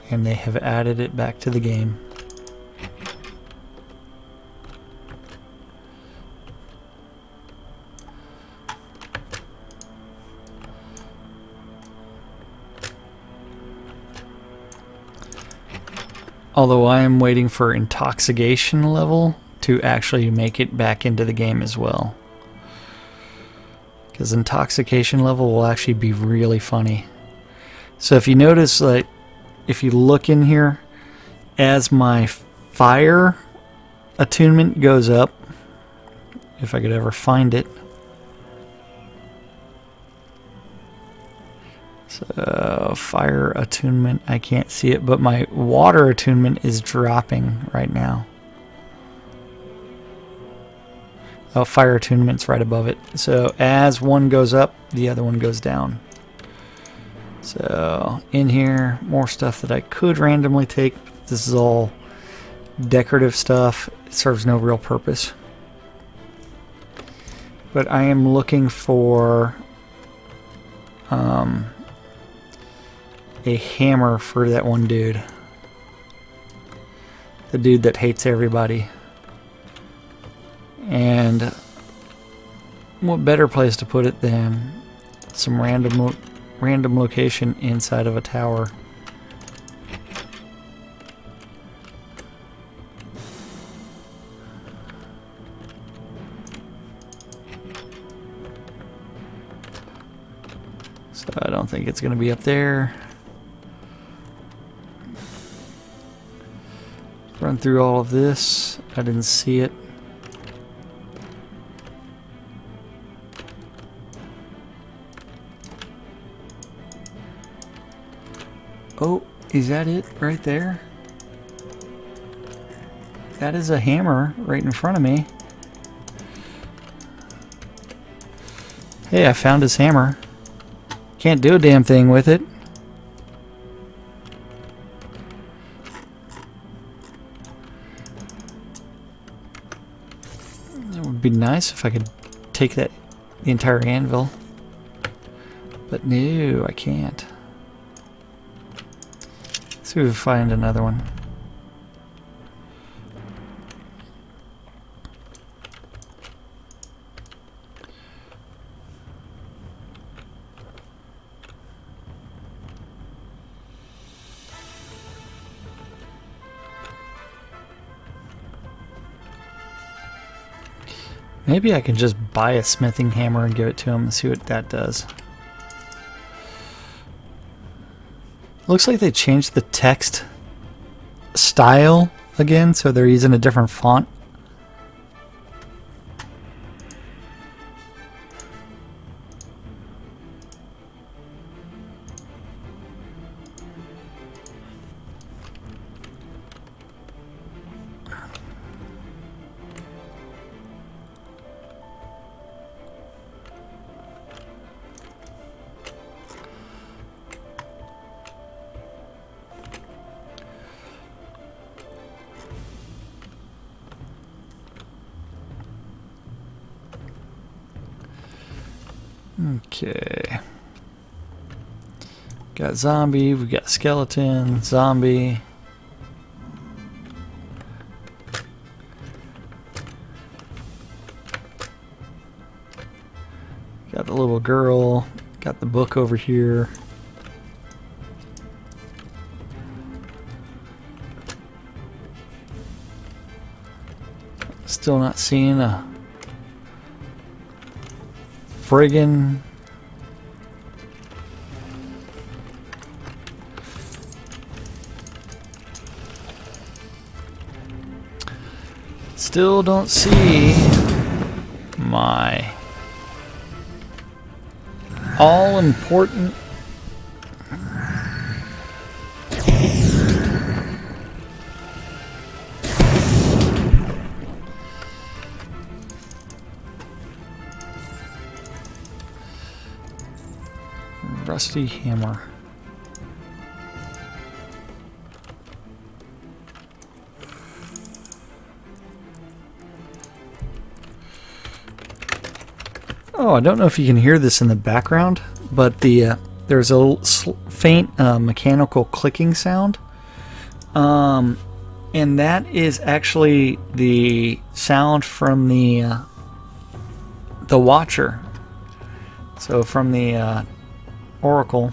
and they have added it back to the game. Although I am waiting for intoxication level to actually make it back into the game as well. Because intoxication level will actually be really funny. So if you notice, like, if you look in here, as my fire attunement goes up, if I could ever find it. So fire attunement, I can't see it, but my water attunement is dropping right now. Oh, fire attunement's right above it. So as one goes up, the other one goes down. So in here, more stuff that I could randomly take. This is all decorative stuff. It serves no real purpose. But I am looking for a hammer for that one dude. The dude that hates everybody. And what better place to put it than some random location inside of a tower. So I don't think it's going to be up there. Run through all of this. I didn't see it. Oh, is that it right there? That is a hammer right in front of me. Hey, I found his hammer. Can't do a damn thing with it. It would be nice if I could take that, the entire anvil. But no, I can't. See if we find another one. Maybe I can just buy a smithing hammer and give it to him and see what that does. Looks like they changed the text style again, so they're using a different font. Okay. Got zombie, we got skeleton, zombie. Got the little girl, got the book over here. Still not seeing a friggin' still don't see my all important rusty hammer. Oh, I don't know if you can hear this in the background, but there's a faint mechanical clicking sound. And that is actually the sound from the Watcher. So from the Oracle.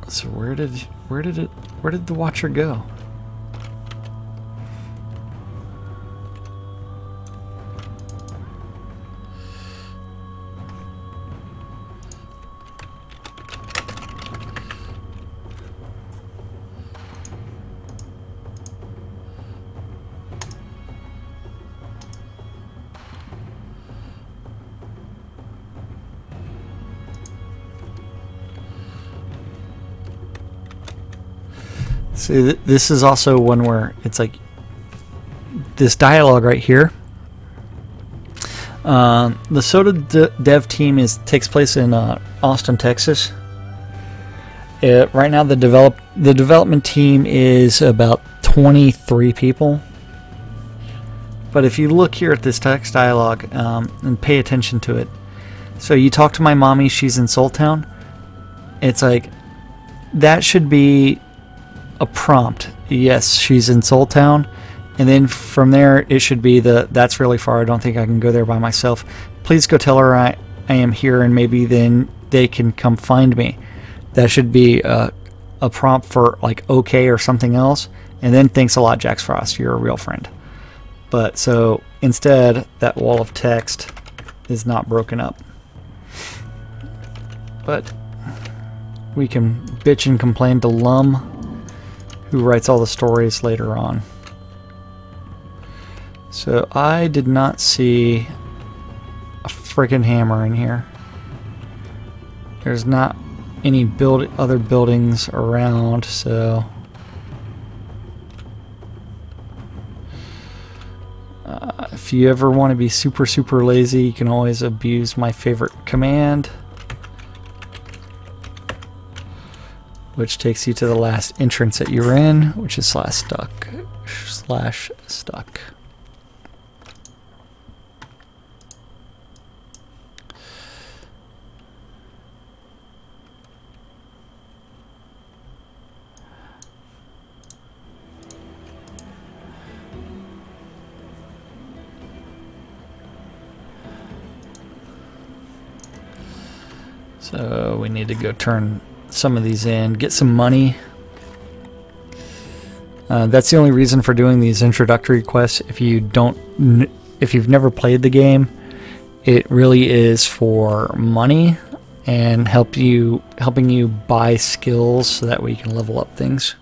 So where did the Watcher go? See, this is also one where it's like this dialogue right here. The Soda dev team takes place in Austin, Texas. Right now, the development team is about 23 people. But if you look here at this text dialogue and pay attention to it, so you talk to my mommy, she's in Soul Town. It's like that should be a prompt. Yes, she's in Soul Town, and then from there it should be that's really far. I don't think I can go there by myself. Please go tell her I am here, and maybe then they can come find me. That should be a prompt for like okay or something else, and then thanks a lot, Jax Frost. You're a real friend. But so instead, that wall of text is not broken up. But we can bitch and complain to Lum, who writes all the stories later on. So I did not see a friggin' hammer in here. There's not any other buildings around, so if you ever want to be super lazy, you can always abuse my favorite command, which takes you to the last entrance that you're in, which is /stuck. So we need to go turn some of these in, get some money. That's the only reason for doing these introductory quests. If you've never played the game, it really is for money and helping you buy skills so that way you can level up things.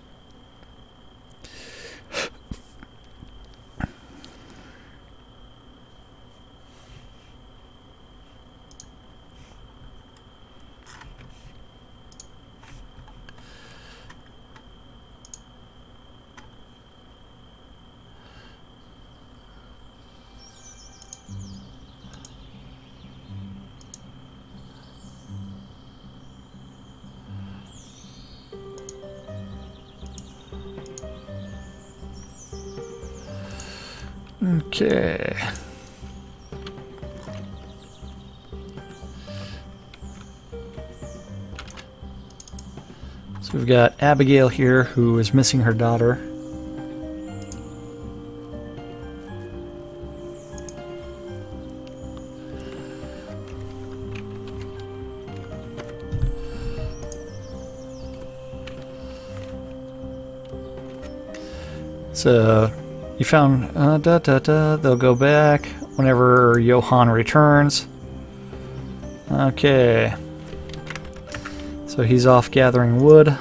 Okay. So we've got Abigail here, who is missing her daughter. So you found they'll go back whenever Johan returns. Okay. So he's off gathering wood.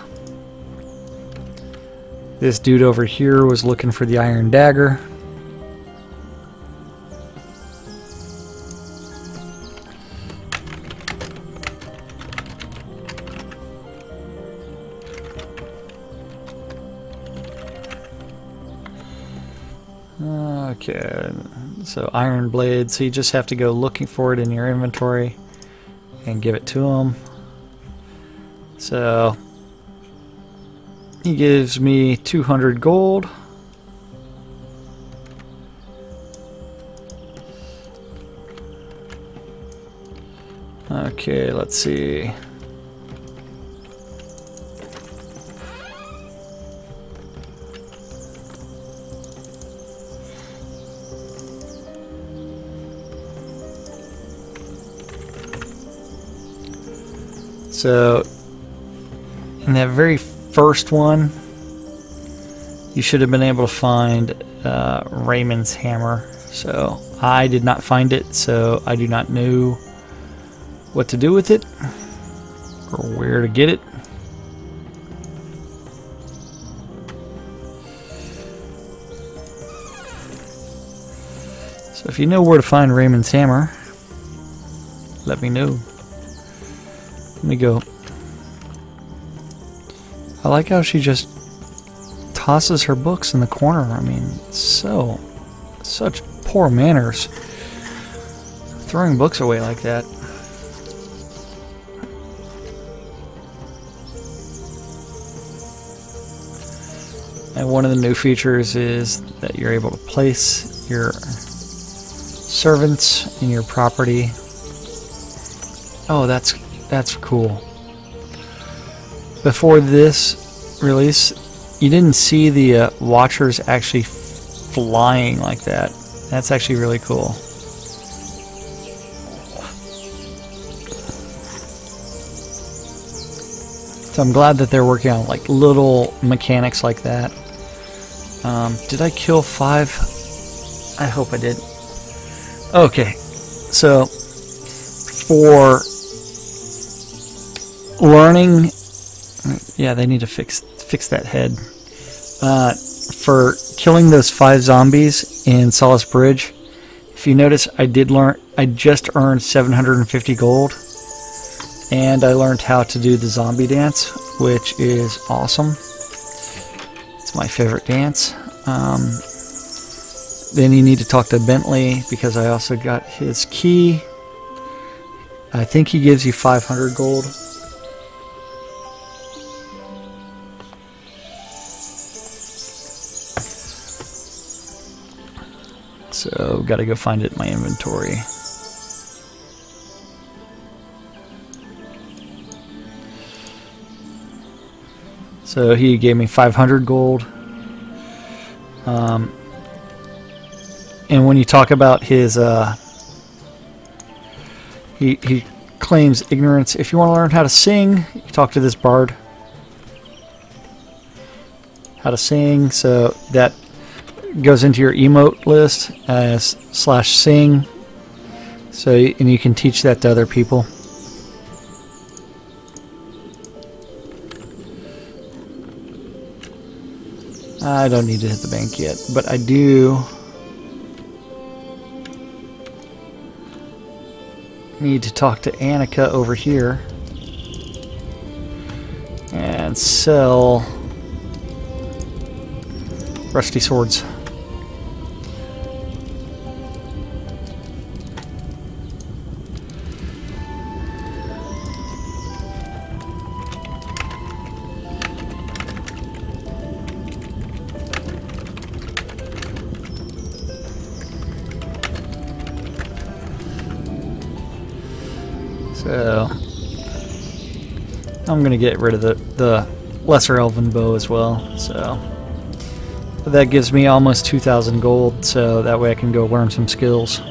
This dude over here was looking for the iron dagger. Okay, So iron blade, so you just have to go looking for it in your inventory and give it to him. So he gives me 200 gold. Okay, let's see. So in that very first one, you should have been able to find Raymond's hammer. So I did not find it, so I do not know what to do with it or where to get it. So if you know where to find Raymond's hammer, let me know. Let me go. I like how she just tosses her books in the corner. I mean, such poor manners. Throwing books away like that. And one of the new features is that you're able to place your servants in your property. Oh, that's cool. Before this release, you didn't see the watchers actually flying like that. That's actually really cool. So I'm glad that they're working on like little mechanics like that. Did I kill 5? I hope I did. Okay, so for learning, yeah, they need to fix that head. For killing those 5 zombies in Solace Bridge, if you notice, I just earned 750 gold, and I learned how to do the zombie dance, which is awesome. It's my favorite dance. Then you need to talk to Bentley because I also got his key. I think he gives you 500 gold. So, gotta go find it in my inventory. So he gave me 500 gold. And when you talk about his, he claims ignorance. If you want to learn how to sing, you talk to this bard. How to sing, so that goes into your emote list as /sing. So, and you can teach that to other people. I don't need to hit the bank yet, but I do need to talk to Annika over here and sell rusty swords. So I'm gonna get rid of the lesser elven bow as well. So that gives me almost 2,000 gold. So that way I can go learn some skills.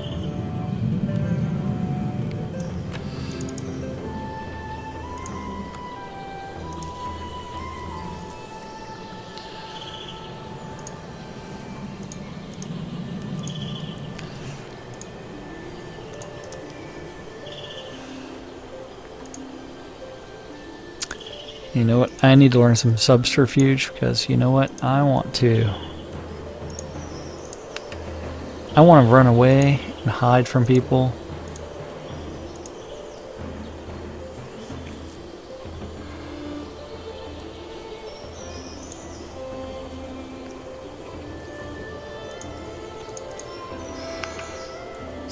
You know what? I need to learn some subterfuge because you know what? I want to run away and hide from people.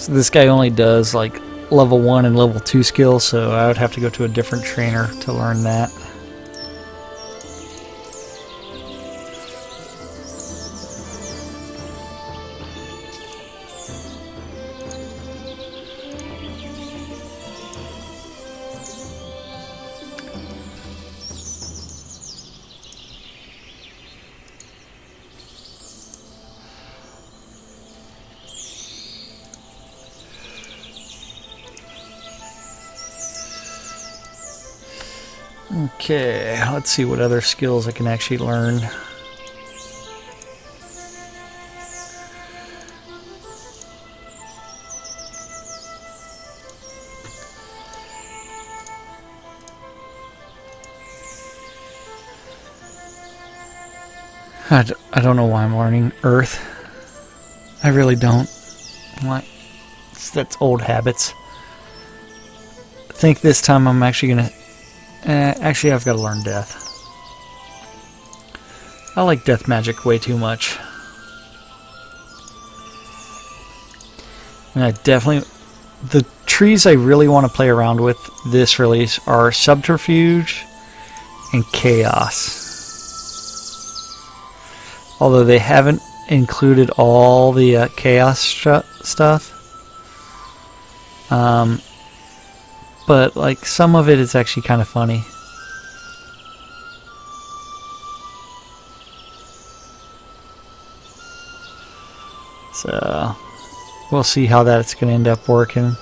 So this guy only does like level 1 and level 2 skills, so I would have to go to a different trainer to learn that. Okay, let's see what other skills I can actually learn. I don't know why I'm learning Earth. I really don't. That's old habits. I think this time I'm actually gonna... actually, I've got to learn Death. I like Death Magic way too much. And I definitely... The trees I really want to play around with this release are Subterfuge and Chaos. Although they haven't included all the Chaos stuff. But like some of it is actually kind of funny. So we'll see how that's going to end up working.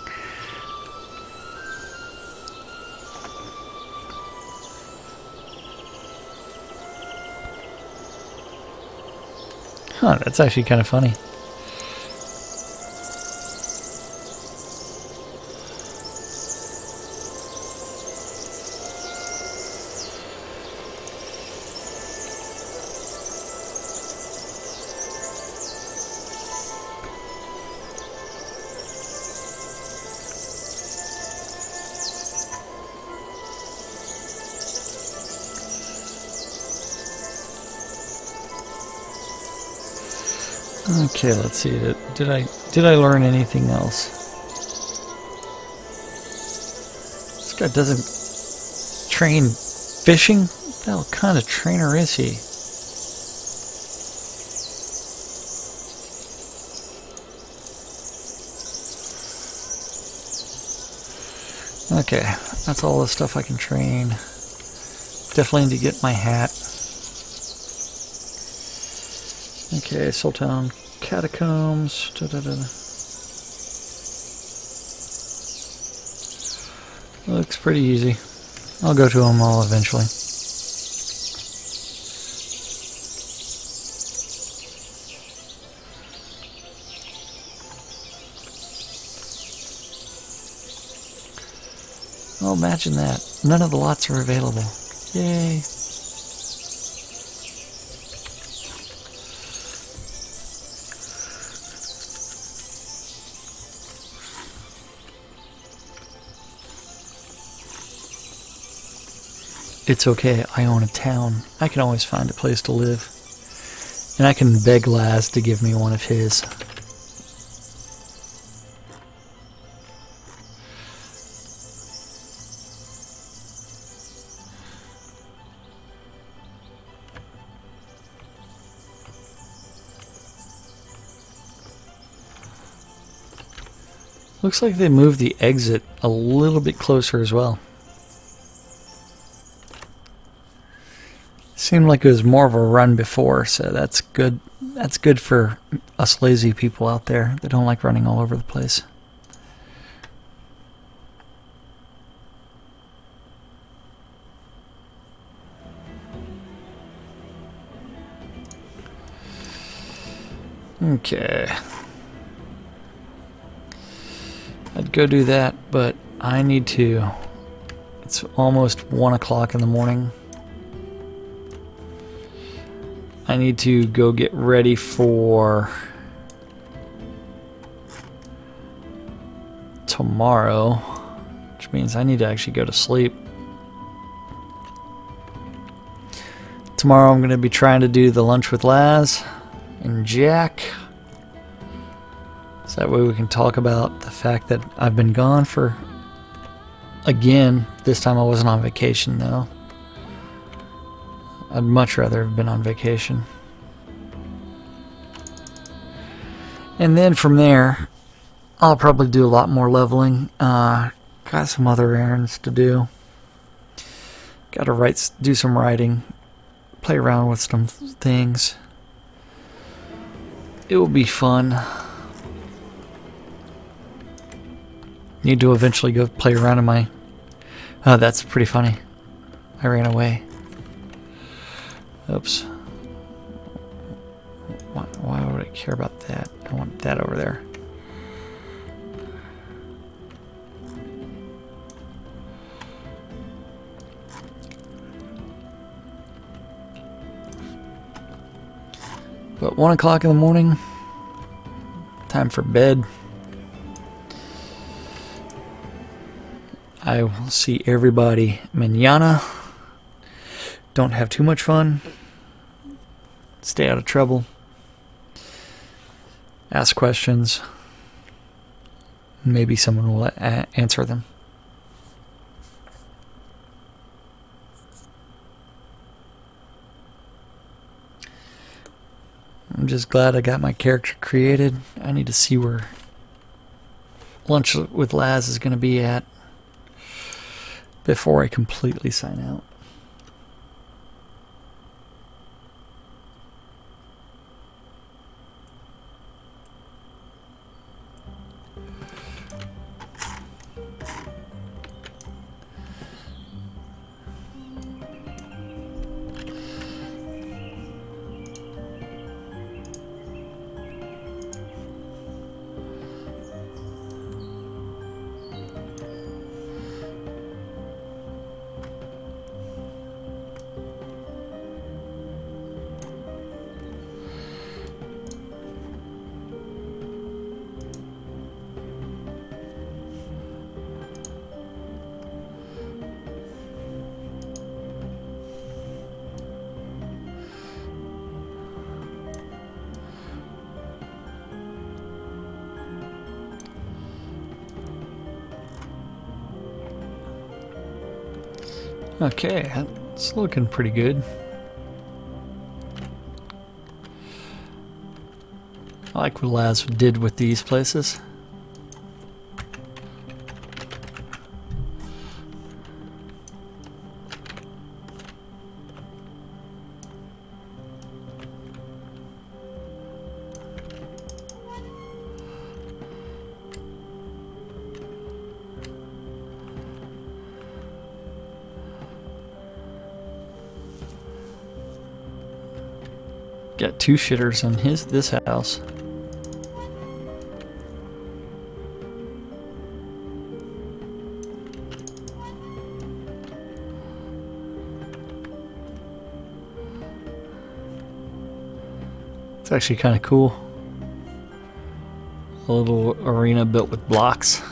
Huh, that's actually kind of funny. Okay, let's see. Did I learn anything else? This guy doesn't train fishing? What kind of trainer is he? Okay, that's all the stuff I can train. Definitely need to get my hat. Okay, Sultan Catacombs. Looks pretty easy. I'll go to them all eventually. Oh, imagine that. None of the lots are available. Yay. It's okay, I own a town. I can always find a place to live. And I can beg Laz to give me one of his. Looks like they moved the exit a little bit closer as well. Seemed like it was more of a run before, so that's good. That's good for us lazy people out there that don't like running all over the place. Okay. I'd go do that, but I need to... It's almost 1 o'clock in the morning. I need to go get ready for tomorrow, which means I need to actually go to sleep. Tomorrow I'm going to be trying to do the lunch with Laz and Jack. So that way we can talk about the fact that I've been gone for, again, this time I wasn't on vacation though. I'd much rather have been on vacation. And then from there, I'll probably do a lot more leveling. Got some other errands to do. Got to do some writing, play around with some things. It will be fun. Need to eventually go play around in my... Oh, that's pretty funny. I ran away. Oops. Why would I care about that? I want that over there. But 1 o'clock in the morning, time for bed. I will see everybody mañana. Don't have too much fun. Stay out of trouble. Ask questions. Maybe someone will answer them. I'm just glad I got my character created. I need to see where Lunch with Laz is going to be at before I completely sign out. Okay, it's looking pretty good. I like what Laz did with these places. Got 2 shitters in this house. It's actually kind of cool. A little arena built with blocks.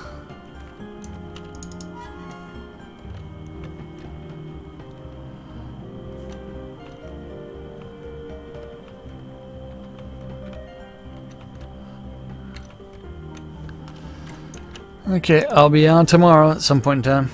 Okay, I'll be on tomorrow at some point in time.